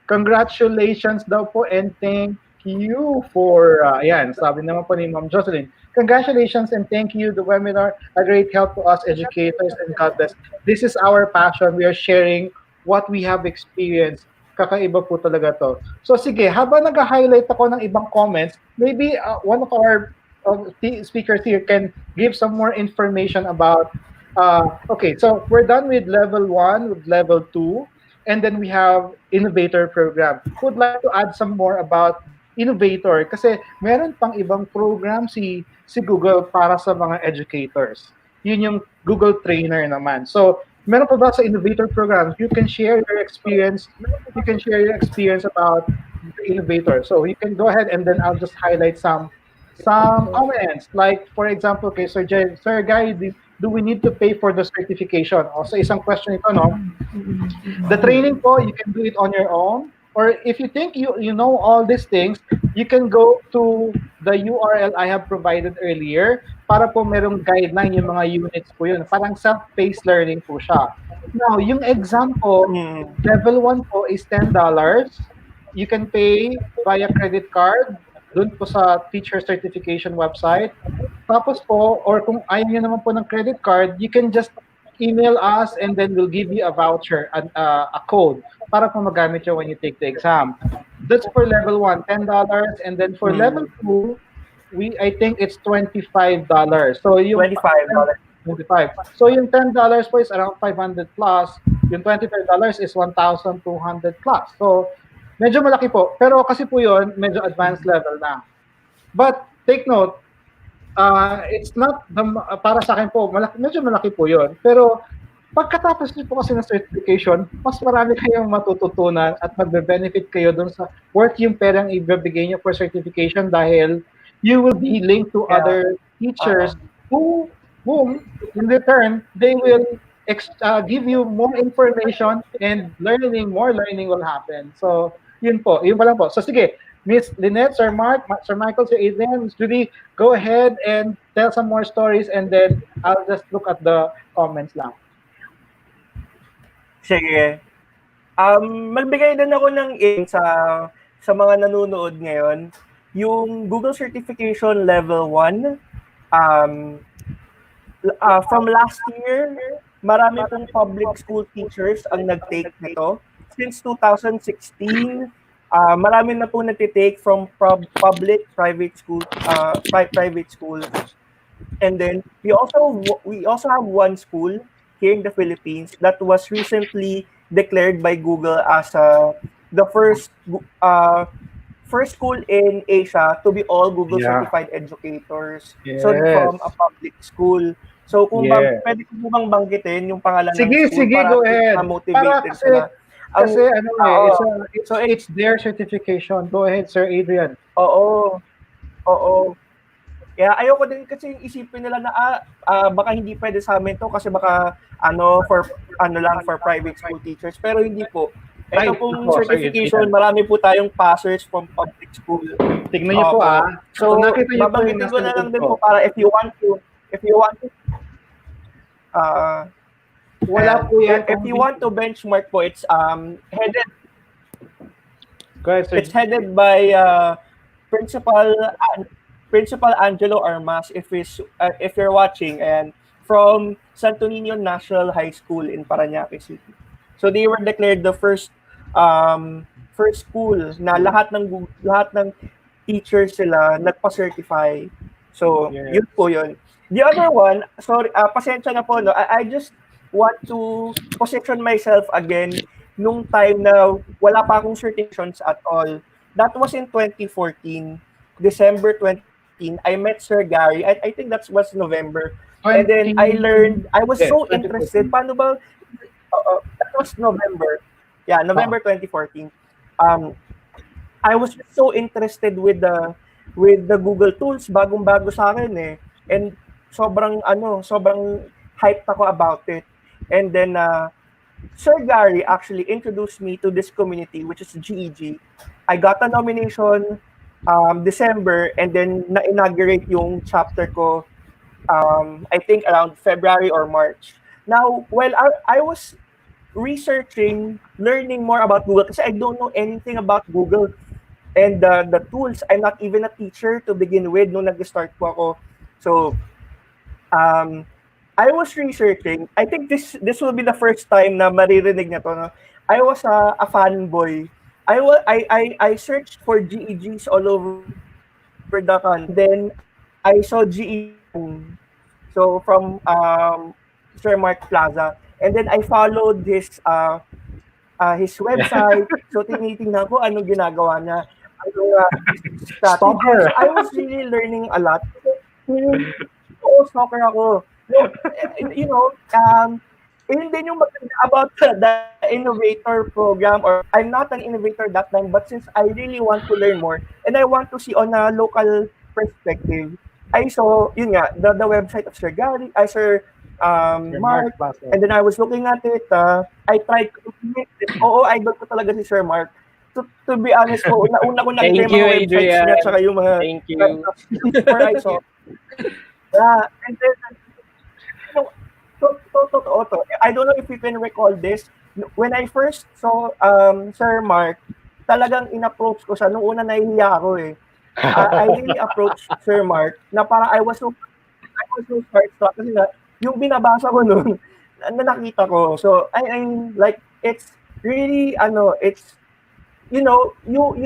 congratulations daw po and thank you for, ayan, sabi naman po ni Ma'am Jocelyn, congratulations and thank you, the webinar, a great help to us educators, and God bless. This is our passion. We are sharing what we have experienced. Kakaiba po talaga to. So sige, habang nag-highlight ako ng ibang comments, maybe one of our speakers here can give some more information about, okay, so we're done with level 1, with level 2, and then we have innovator program. Who would like to add some more about innovator? Kasi meron pang ibang program si Google para sa mga educators. Yun yung Google Trainer naman. So, meron pa ba sa innovator programs? You can share your experience. You can share your experience about the innovator. So, you can go ahead and then I'll just highlight some comments. Like, for example, kay Sir Guy, do we need to pay for the certification? O sa isang question ito, no? The training po, you can do it on your own. or if you think you know all these things, you can go to the URL I have provided earlier para po merong guideline yung mga units po yun. Parang self-paced learning po siya. Now, yung exam po, Mm. level 1 po is $10. You can pay via credit card dun po sa teacher certification website. Tapos po, or kung ayaw nyo naman po ng credit card, you can just email us and then we'll give you a voucher, a code, para po magamit yun when you take the exam. That's for level 1, $10. And then for level Mm. 2, I think it's $25. So yung $25. 25. So yung $10 po is around 500 plus. Yung $25 is 1,200 plus. So medyo malaki po. Pero kasi po yun, medyo advanced level na. But take note, it's not para sa akin po, medyo malaki po yun. Pero pagkatapos niyo po kasi ng certification, mas marami kayong matututunan at magbe-benefit kayo dun sa worth yung perang ibibigay niyo for certification dahil you will be linked to Yeah. other teachers whom in return they will give you more information and more learning will happen. So yun po, yun pa lang po. So sige, Miss Lynette, Sir Mark, Sir Michael, Sir Adrian, Miss Judy, go ahead and tell some more stories and then I'll just look at the comments lang. Sige. Magbigay din ako ng sa mga nanonood ngayon. Yung Google Certification Level 1, from last year, marami pong public school teachers ang nag-take nito. Since 2016, marami na po nagtitake from public, private school, private schools. And then we also have one school here in the Philippines that was recently declared by Google as the first school in Asia to be all Google certified educators. So from a public school. So kung pwede ko bang banggitin yung pangalan ng school Sige, para go ahead. ma-motivate sila. Kasi it's their certification. Go ahead, Sir Adrian. Oo. Kaya ayoko din kasi isipin nila na baka hindi pwede sa amin to kasi baka for private school teachers, pero hindi po. Ito pong certification, marami po tayong passers from public school. Tignan niyo po So babanggitin ko na lang din po para if you want to wala po yan. If you want to benchmark po, it's headed Go ahead, sir. It's headed by Principal Angelo Armas, if you're watching, and from Santo Niño National High School in Parañaque City. So they were declared the first school na lahat ng teachers sila nagpa-certify. So yun po yun. The other one, sorry, pasensya na po, no. I just want to position myself again nung time na wala pa akong certifications at all. That was in 2014, December 2014. I met Sir Gary. I think that was November. And then I learned, I was so interested. Paano ba? That was November. Yeah, November 2014. I was so interested with the Google tools. Bagong-bago sa akin eh. And sobrang hyped ako about it. And then Sir Gary actually introduced me to this community, which is GEG. I got a nomination December, and then na-inaugurate yung chapter ko, I think around February or March. Now, while I was researching, learning more about Google, kasi I don't know anything about Google and the tools. I'm not even a teacher to begin with nung nag-start po ako. So, I was researching. I think this will be the first time na maririnig na to. No? I was a fanboy. I searched for GEGs all over the country. Then I saw GEG, so from Sir Mark Plaza, and then I followed his website. So tinitingnan ko anong ginagawa niya. Stalker. So I was really learning a lot. Stalker ako. You know, yun din yung maganda about the innovator program, or I'm not an innovator that time, but since I really want to learn more and I want to see on a local perspective, I saw, yun nga, the website of Sir Gary, Sir Mark, and then I was looking at it, I tried to mimic it. Oo, idol ko talaga si Sir Mark. to be honest po, una ko nakita Thank yung you, mga websites niya Adrian. tsaka yung mga Thank you. websites. So, and then, you know, totoo to. I don't know if you can recall this. When I first saw Sir Mark, talagang in-approach ko siya. Nung una nahihiya ako eh. I really approached Sir Mark na para I was so starstruck kasi nga, yung binabasa ko nun, na nakita ko. So, I'm like, it's really, it's, you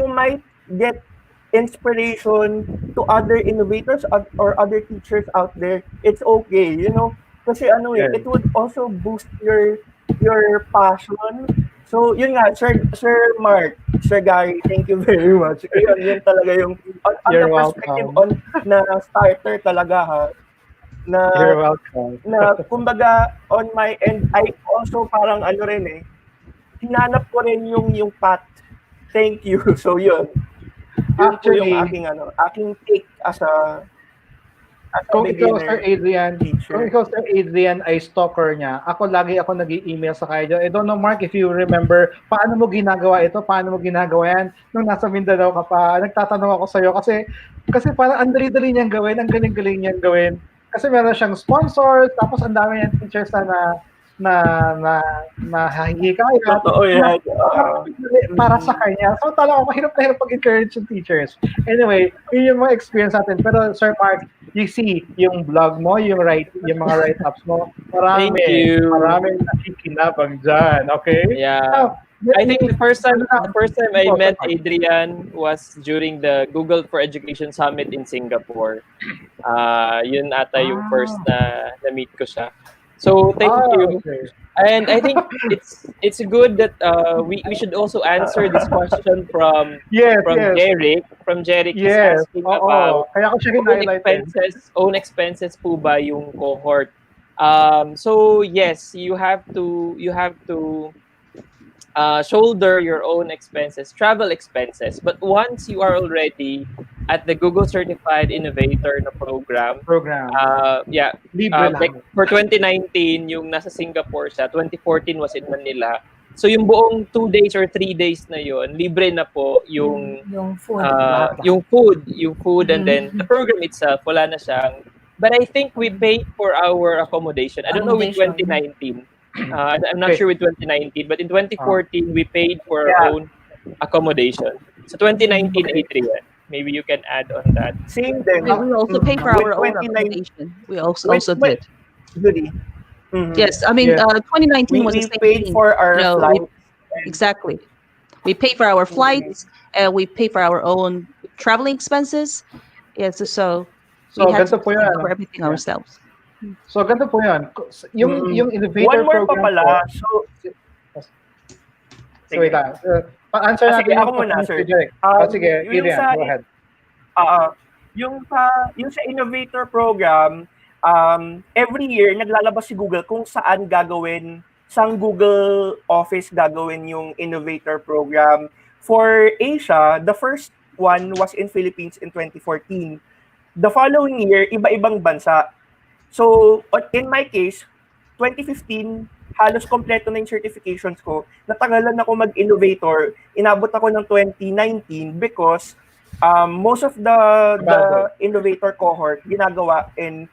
might get inspiration to other innovators or other teachers out there. It's okay, kasi Yes. it would also boost your passion. So, yun nga, Sir Mark, Sir Gary, thank you very much. Yun talaga yung, on the You're perspective welcome. na starter talaga ha, na You're welcome. kumbaga on my end I also parang rin hinanap ko rin yung path. Thank you. So yun po yung Actually, aking take as a kung ikaw, Sir beginner Adrian, kung teacher. ikaw, Sir Adrian, ay stalker niya, lagi ako nag-i-email sa kanya. I don't know, Mark, if you remember, paano mo ginagawa ito? Paano mo ginagawa yan? Nung nasa Mindanao ka pa, nagtatanong ako sa'yo kasi parang ang dali-dali niyang gawin, ang galing-galing niyang gawin. Kasi meron siyang sponsor, tapos ang dami niyang teachers na na na hihikayat Totoo na yan. para sa kanya. So talaga mahirap na hirap pag-encourage yung teachers. Anyway, yun yung mga experience natin. Pero Sir Mark, you see, yung blog mo, yung mga write-ups mo, Thank you. maraming nakikinabang dyan. Okay? Yeah. Now, let I think me- the first time I Oh, met sorry. Adrian was during the Google for Education Summit in Singapore. Yun ata yung first na meet ko siya. So thank you. Okay. And I think it's good that we should also answer this question from Yes, yes. Jeric. From Jeric, he's Yes. asking Oo. about Kaya ko siya own hin-highlighted. expenses po ba yung cohort? So yes, you have to shoulder your own expenses, travel expenses. But once you are already at the Google Certified Innovator na program, Program. yeah, Libre like lang. for 2019, yung nasa Singapore siya, 2014 was in Manila. So yung buong 2 days or 3 days na yon, libre na po yung food. yung food and then the program itself, wala na siyang. But I think we paid for our accommodation. I don't know with Accommodation. 2019. I'm not Okay. sure with 2019, but in 2014 we paid for our Yeah. own accommodation. So 2019, Okay. Adrian, maybe you can add on that. Same din. We also pay for With our own 29 accommodation. We also Wait. did. Goody. Mhm. Yes, I mean, Yes. 2019 was We the same paid thing. for our You know, flights. exactly. We pay for our flights, and we pay for our own traveling expenses. Yes, so we So, had to ganito po yan. cover everything Yeah. ourselves. So, ganito po yan. Yung One innovator more pa program pala. po, Sige. wait lang. Pa-answer Ah, sige, natin ako yung muna, question sir. ni Jeric. Sige, Yung Adrian, sa- go ahead. Yung sa innovator program, every year naglalabas si Google kung saan sang Google office gagawin yung innovator program. For Asia, the first one was in Philippines in 2014. The following year, iba-ibang bansa. So, in my case, 2015, halos kompleto na yung certifications ko. Natagalan ako mag-innovator. Inabot ako ng 2019 because most of the innovator cohort ginagawa in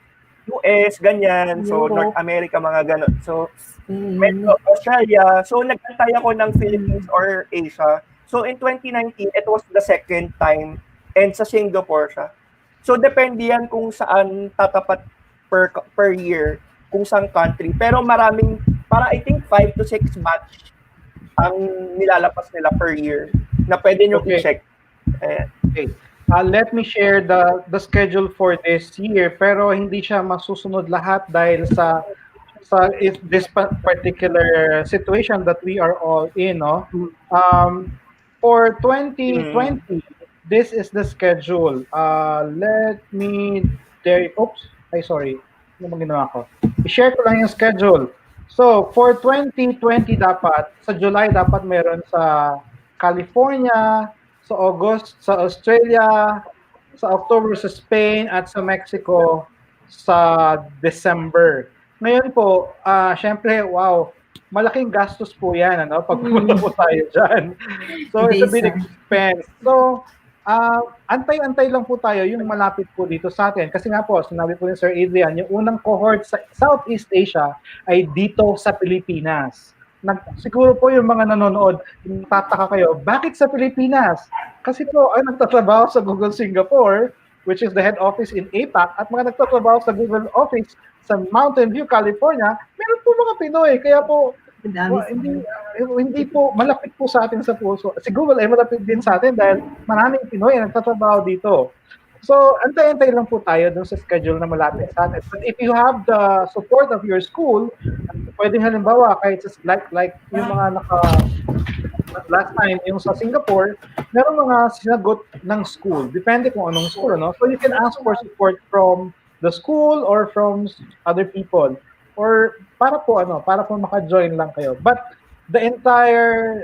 US, ganyan. So, Europe. North America, mga ganon. So, medyo Australia. So, nagtantay ako ng Philippines or Asia. So, in 2019, it was the second time. And sa Singapore siya. So, depende yan kung saan tatapat per year, kung saan country. Pero maraming, para I think 5 to 6 batch ang nilalapas nila per year na pwede nyo Okay. i-check. Ayan. Okay. Let me share the schedule for this year, pero hindi siya masusunod lahat dahil sa this particular situation that we are all in, no? For 2020, this is the schedule. Let me sorry. Ano bang ginawa ko? I-share ko lang yung schedule. So, for 2020 dapat, sa July dapat meron sa California, sa August sa Australia, sa October sa Spain, at sa Mexico sa December. Ngayon po, syempre, wow, malaking gastos po yan, ano, pag pumunta Mm. po tayo dyan. So, it's a bit Visa. expense. So, antay-antay lang po tayo yung malapit po dito sa atin. Kasi nga po, sinabi po ni Sir Adrian, yung unang cohort sa Southeast Asia ay dito sa Pilipinas. Siguro po yung mga nanonood, tataka kayo, bakit sa Pilipinas? Kasi po, ay nagtatrabaho sa Google Singapore, which is the head office in APAC, at mga nagtatrabaho sa Google office sa Mountain View, California, meron po mga Pinoy. Kaya po, Ang dami hindi po malapit po sa atin sa puso. Si Google ay malapit din sa atin dahil maraming Pinoy ang nagtatrabaho dito. So, antay-antay lang po tayo dun sa schedule na malapit sa atin. But if you have the support of your school, pwedeng halimbawa kahit like yung mga last time yung sa Singapore, meron mga sinagot ng school. Depende kung anong school, no? So you can ask for support from the school or from other people. Or para po maka-join lang kayo. But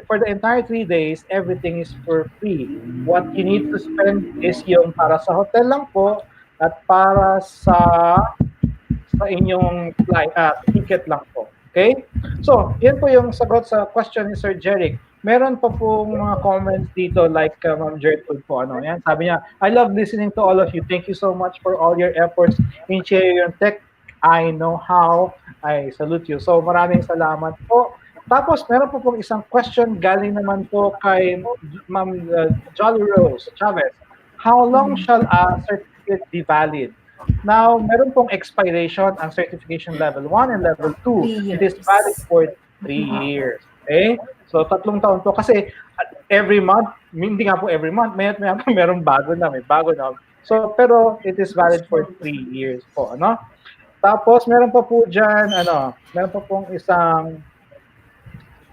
for the entire 3 days, everything is for free. What you need to spend is yung para sa hotel lang po at para sa inyong ticket lang po. Okay? So, yan po yung sagot sa question ni Sir Jeric. Meron pa po mga comments dito like Ma'am Gertrude po. Yan, sabi niya, I love listening to all of you. Thank you so much for all your efforts in sharing your tech. I know how. I salute you. So, maraming salamat po. Tapos, meron po pong isang question galing naman po kay Ma'am Jolly Rose Chavez. How long shall a certificate be valid? Now, meron pong expiration ang certification level 1 and level 2. It is valid for 3 years. Okay? So, 3 taon po. Kasi every month, hindi nga po every month, may merong bago na. So, pero it is valid for 3 years po. Ano? Tapos, meron pa po dyan, meron pa pong isang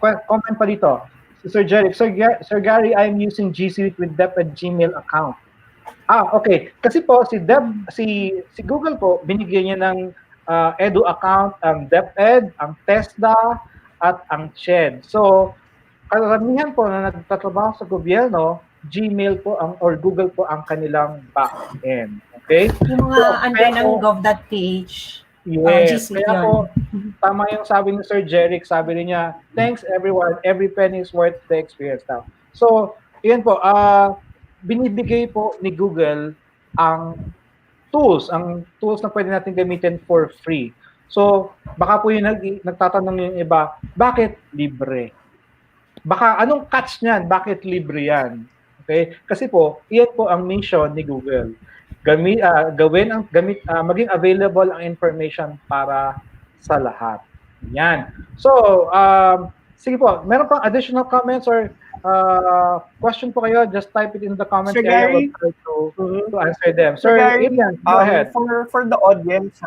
comment pa dito. Si Sir Jeric, Sir Gary, I'm using G Suite with Dep at Gmail account. Okay. Kasi po, si Google po, binigyan niya ng Edu account, ang DepEd, ang TESDA, at ang CHED. So, karamihan po na nagtatrabaho sa gobyerno, Gmail po or Google po ang kanilang back-end. Okay? Yung mga under ng gov.ph. Yes. Kaya po, tama yung sabi ni Sir Jeric, sabi niya, thanks everyone, every penny is worth the experience now. So, yun po, binibigay po ni Google ang tools na pwede natin gamitin for free. So, baka po yung nagtatanong yung iba, bakit libre? Baka anong catch niyan? Bakit libre yan? Okay? Kasi po, iyan po ang mission ni Google. Maging available ang information para sa lahat. Yan. So, sige po, meron pang additional comments or question po kayo, just type it in the comment Sir area. Gary? We'll try to answer them. Sir Gary, Adrian, go ahead. For the audience,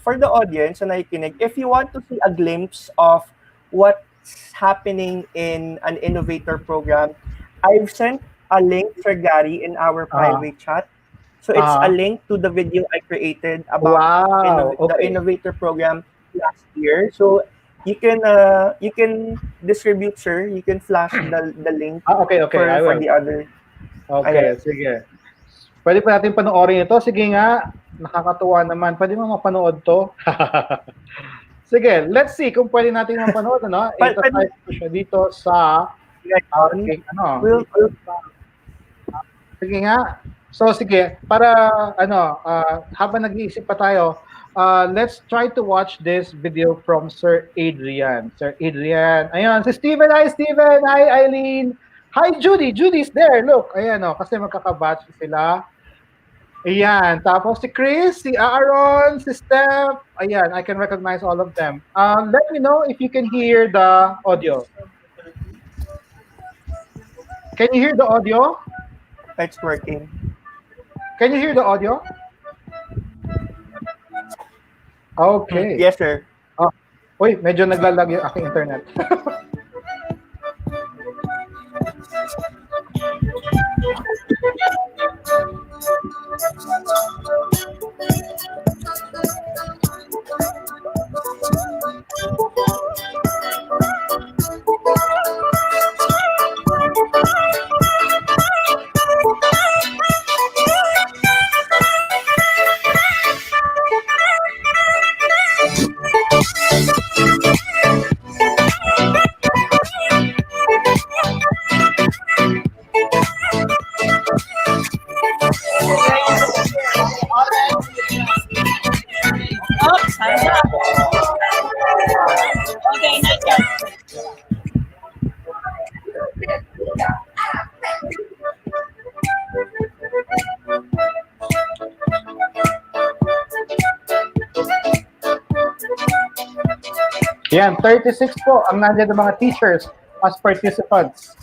for the audience na nakikinig, if you want to see a glimpse of what's happening in an innovator program, I've sent a link, Sir Gary, in our private chat. So it's a link to the video I created about the innovator program last year. So you can distribute, sir. You can flash the link okay. for the other. Okay, sige. Pwede pa natin panoorin ito. Sige nga, nakakatuwa naman. Pwede mo mapanood to? Sige, let's see kung pwede natin mapanood. Ito tayo siya dito sa sige nga. So sige, para habang nag-iisip pa tayo, let's try to watch this video from Sir Adrian. Sir Adrian. Ayun, si Steven. Hi, Steven. Hi, Eileen. Hi, Judy. Judy's there. Look, ayan kasi magkakabatch sila. Ayan. Tapos si Chris, si Aaron, si Steph. Ayan, I can recognize all of them. Let me know if you can hear the audio. Can you hear the audio? It's working. Can you hear the audio? Okay. Yes, sir. Uy, medyo naglalag yung aking internet. Okay, nice job. Yan, 36 po ang nandiyan ng mga teachers as participants.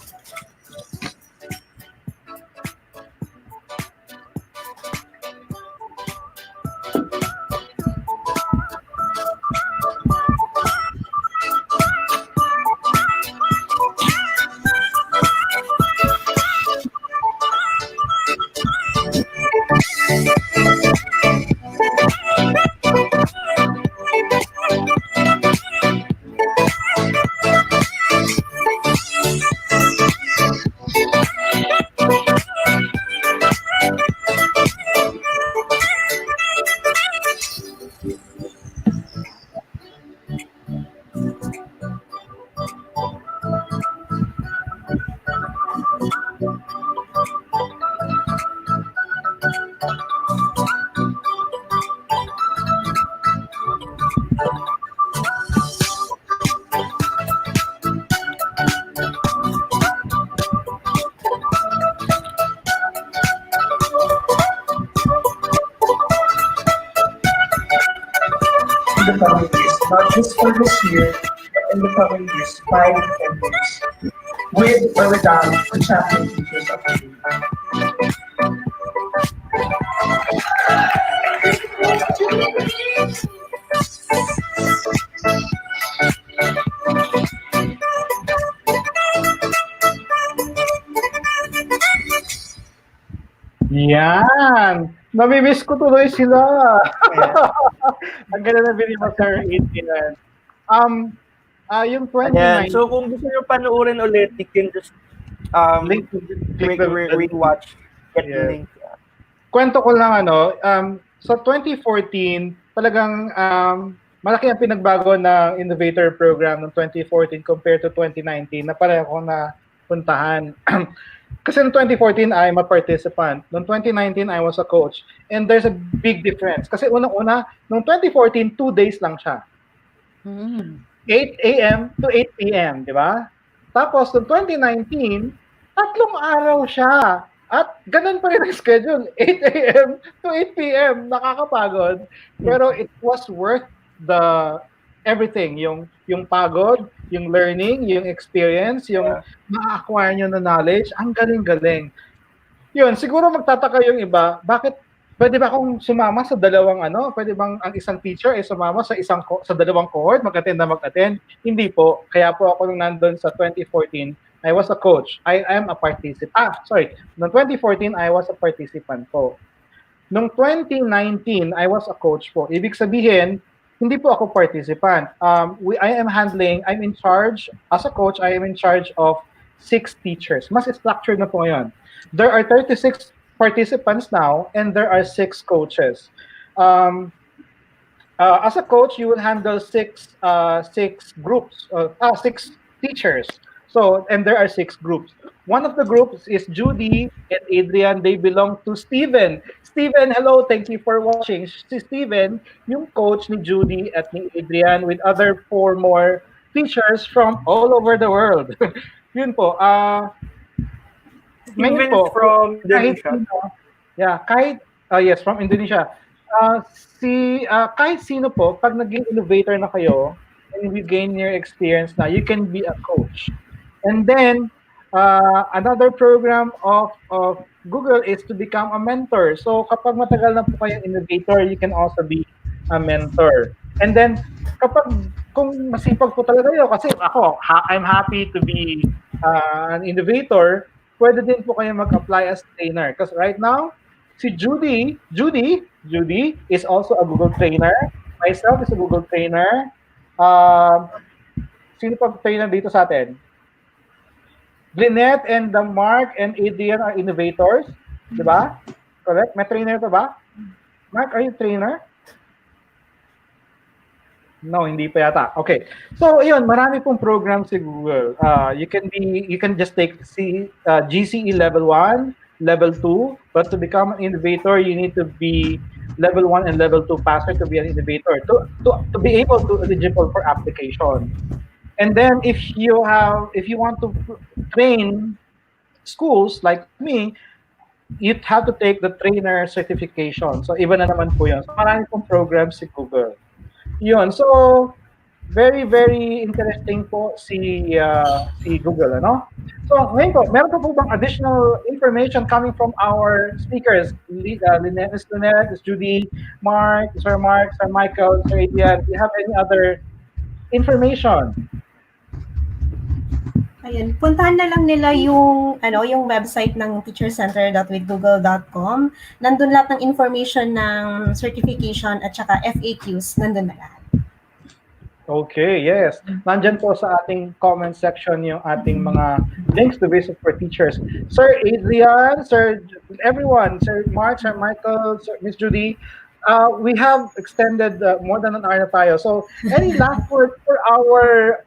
In the coming years, not just for this year, but in the coming years, 5 to 10 years, with or without the champion teachers of the day. Yan! Namimiss ko tuloy sila. Ang ganda na binili mo, Sir Adrian. Yung Ayan. 29, So kung gusto nyo panoorin ulit, you can just link, make a rewatch. Get the Yeah. link. kwento ko lang sa 2014, talagang malaki ang pinagbago ng Innovator Program ng 2014 compared to 2019 na pareho ko na puntahan. Kasi noong 2014, I'm a participant. Noong 2019, I was a coach. And there's a big difference. Kasi unang-una, noong 2014, 2 days lang siya. 8 a.m. to 8 p.m., di ba? Tapos, noong 2019, 3 araw siya. At ganun pa rin ang schedule, 8 a.m. to 8 p.m. Nakakapagod. Pero it was worth the everything. Yung pagod, yung learning, yung experience, yung ma-acquire nyo na knowledge. Ang galing-galing. Yun, siguro magtataka yung iba, bakit pwede ba akong sumama sa dalawang pwede bang ang isang teacher ay sumama sa dalawang cohort, mag-attend na mag-attend? Hindi po. Kaya po ako nung nandun sa 2014, I was a coach. I am a participant. Noong 2014, I was a participant po. Noong 2019, I was a coach po. Ibig sabihin, hindi po ako participant. I'm in charge, as a coach, I am in charge of 6 teachers. Mas structured na po ngayon. There are 36 participants now, and there are 6 coaches. As a coach, you will handle 6 groups, 6 teachers. So, and there are 6 groups. One of the groups is Judy and Adrian. They belong to Steven. Steven, hello. Thank you for watching. Si Steven, yung coach ni Judy at ni Adrian with other 4 more teachers from all over the world. Yun po. Even po, from Indonesia. Yes, from Indonesia. Kahit sino po, pag naging innovator na kayo, and you gain your experience na, you can be a coach. And then, another program of Google is to become a mentor. So, kapag matagal na po kayong innovator, you can also be a mentor. And then, kung masipag po talaga kayo, kasi I'm happy to be an innovator, pwede din po kayo mag-apply as trainer. Because right now, si Judy is also a Google trainer. Myself is a Google trainer. Sino pa trainer dito sa atin? Lynette and Mark and Adrian are innovators. Diba? Correct? May trainer pa ba? Mark, are you trainer? No, hindi pa yata. Okay. So, yun, marami pong programs si Google. You can just take GCE level 1, level 2, but to become an innovator, you need to be level 1 and level 2 passer to be an innovator, to be able to eligible for application. And then if you want to train schools like me, you'd have to take the trainer certification. So iba na naman po yun. So marami pong programs si Google. Yun. So very, very interesting po si Google, ano? So ngayon po, meron po bang additional information coming from our speakers? Lynette, Ms. Lynette, Ms. Judy, Mark, Sir Michael, Sir Adrian, do you have any other information? Ayun, puntahan na lang nila yung website ng teachercenter.withgoogle.com. Nandun lahat ng information ng certification at saka FAQs, nandun na lahat. Okay, yes. Nandyan po sa ating comment section yung ating mga links to visit for teachers. Sir Adrian, everyone, Sir Mark, Sir Michael, Miss Judy, we have extended more than an hour na tayo. So, any last word for our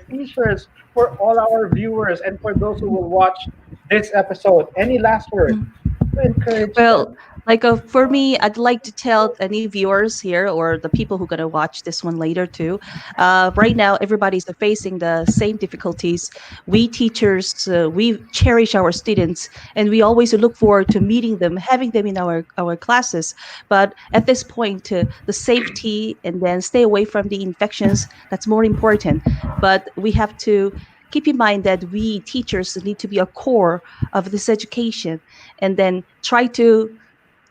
teachers, for all our viewers, and for those who will watch this episode? Any last word to encourage Well, them? for me, I'd like to tell any viewers here or the people who are going to watch this one later too. Right now, everybody's facing the same difficulties. We teachers, we cherish our students, and we always look forward to meeting them, having them in our classes. But at this point, the safety and then stay away from the infections, that's more important. But we have to keep in mind that we teachers need to be a core of this education, and then try to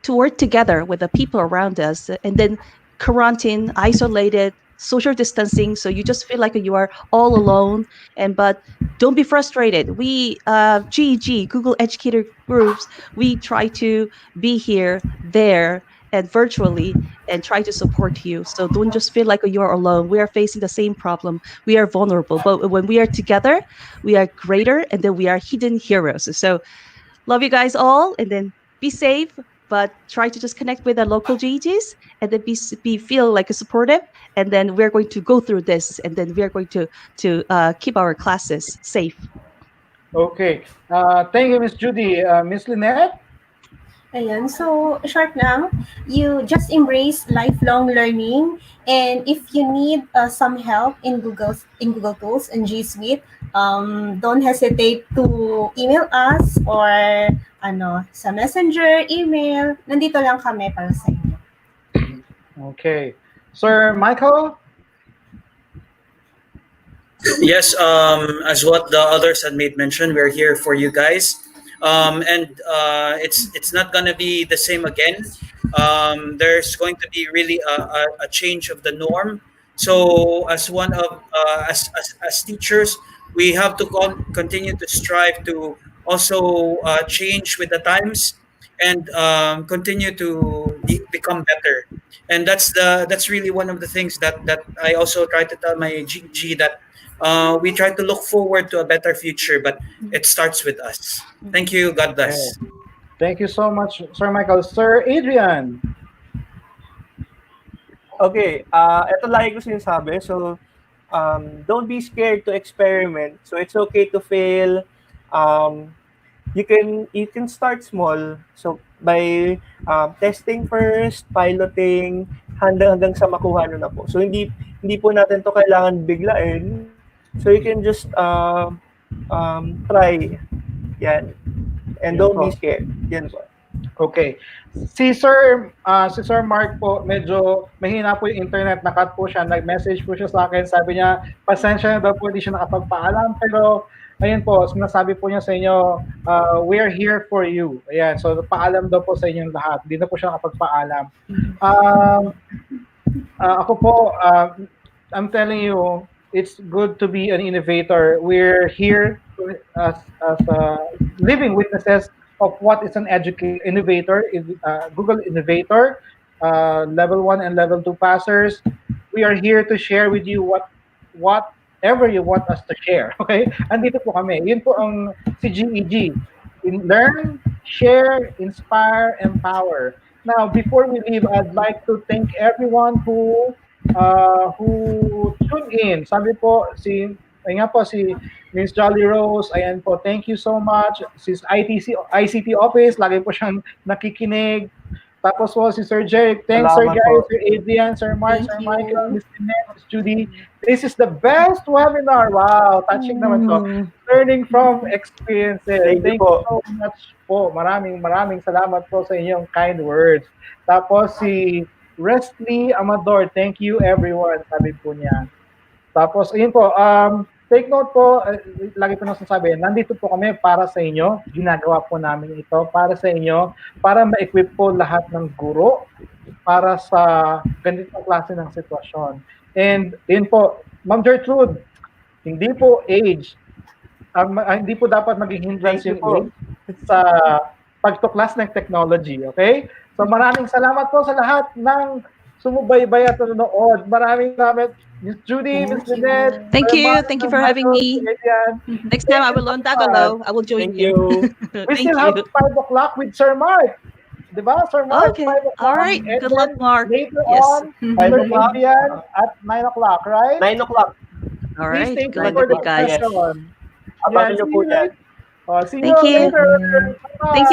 work together with the people around us, and then quarantine, isolated, social distancing, so you just feel like you are all alone. But don't be frustrated. We GEG Google Educator Groups, we try to be here, there, and virtually, and try to support you. So don't just feel like you are alone. We are facing the same problem. We are vulnerable, but when we are together, we are greater, and then we are hidden heroes. So love you guys all, and then be safe, but try to just connect with the local GGs, and then be feel like a supportive. And then we're going to go through this, and then we're going to keep our classes safe. Okay. Thank you, Miss Judy. Miss Lynette? Ayan, so short lang, you just embrace lifelong learning, and if you need some help in Google Tools and G Suite, don't hesitate to email us or sa Messenger, email. Nandito lang kami para sa inyo. Okay. Sir Michael? Yes, as what the others had made mention, we're here for you guys, and it's not gonna be the same again. There's going to be really a change of the norm. So, as one of as teachers, we have to continue to strive to also change with the times, and continue to become better. And that's really one of the things that I also try to tell my GG, that we try to look forward to a better future, but it starts with us. Thank you. God Okay. bless. Thank you so much, Sir Michael. Sir Adrian? Okay, ito lagi ko sinasabi. So, don't be scared to experiment. So, it's okay to fail. You can start small. So, by testing first, piloting, hanggang sa makuha nyo na po. So, hindi po natin to kailangan biglain. So, you can just try. Yan. And Yan don't po. be scared. Yan po. Okay. Si Sir Mark po, medyo mahina po yung internet, nakat po siya, nag-message po siya sa akin, sabi niya, pasensya na daw po, hindi siya nakapagpaalam, pero ayun po, sinasabi po niya sa inyo, we're here for you. Ayan, so paalam daw po sa inyong lahat, hindi na po siya nakapagpaalam. Ako po, I'm telling you, it's good to be an innovator. We're here as living witnesses of what is an innovator, Google innovator, level 1 and level 2 passers. We are here to share with you whatever you want us to share. Okay? Andito po kami. Yun po ang si GEG. Learn, share, inspire, empower. Now, before we leave, I'd like to thank everyone who tuned in. Sabi po, Miss Jolly Rose, ayan po, thank you so much. Sis ICT office, lagi po siyang nakikinig. Tapos po si Sir Jake, thanks Sir Salamat Gary, po. Sir Adrian, Sir Mark, Thank Sir Michael, you. Miss Lynette, Miss Judy. This is the best webinar. Wow, touching naman to. Mm. Learning from experiences. Thank you Thank you po. so much po. Maraming salamat po sa inyong kind words. Tapos si Restley Amador, thank you everyone, sabi po niya. Tapos, ayun po, take note po, lagi po nang sasabi, nandito po kami para sa inyo, ginagawa po namin ito para sa inyo, para ma-equip po lahat ng guro para sa ganitong klase ng sitwasyon. And, yun po, Ma'am Gertrude, hindi po age, hindi po dapat maging hindrance Thank you yung po. age sa pagtuklas ng technology, okay? So maraming salamat po sa lahat ng sumubaybay at nanonood. Maraming salamat, Miss Judy, Miss Thank you. Lynette. Thank Sir you. Mark, Thank you Sir for having Michael, me. Sir Adrian. Next time I will learn Tagalog. I will join Thank you. you. We Thank still have you. 5 o'clock with Sir Mark. Diba, Sir Mark? Okay. 5 o'clock. All right. And Good luck, then Mark. later Yes. on, 5 Sir o'clock. Adrian at 9 o'clock, right? 9 o'clock. All Please right. stay Good tuned luck for with the you guys. Yes. session. Abangan Yan, niyo see po you yan. later. See Thank you you. later. Thank you.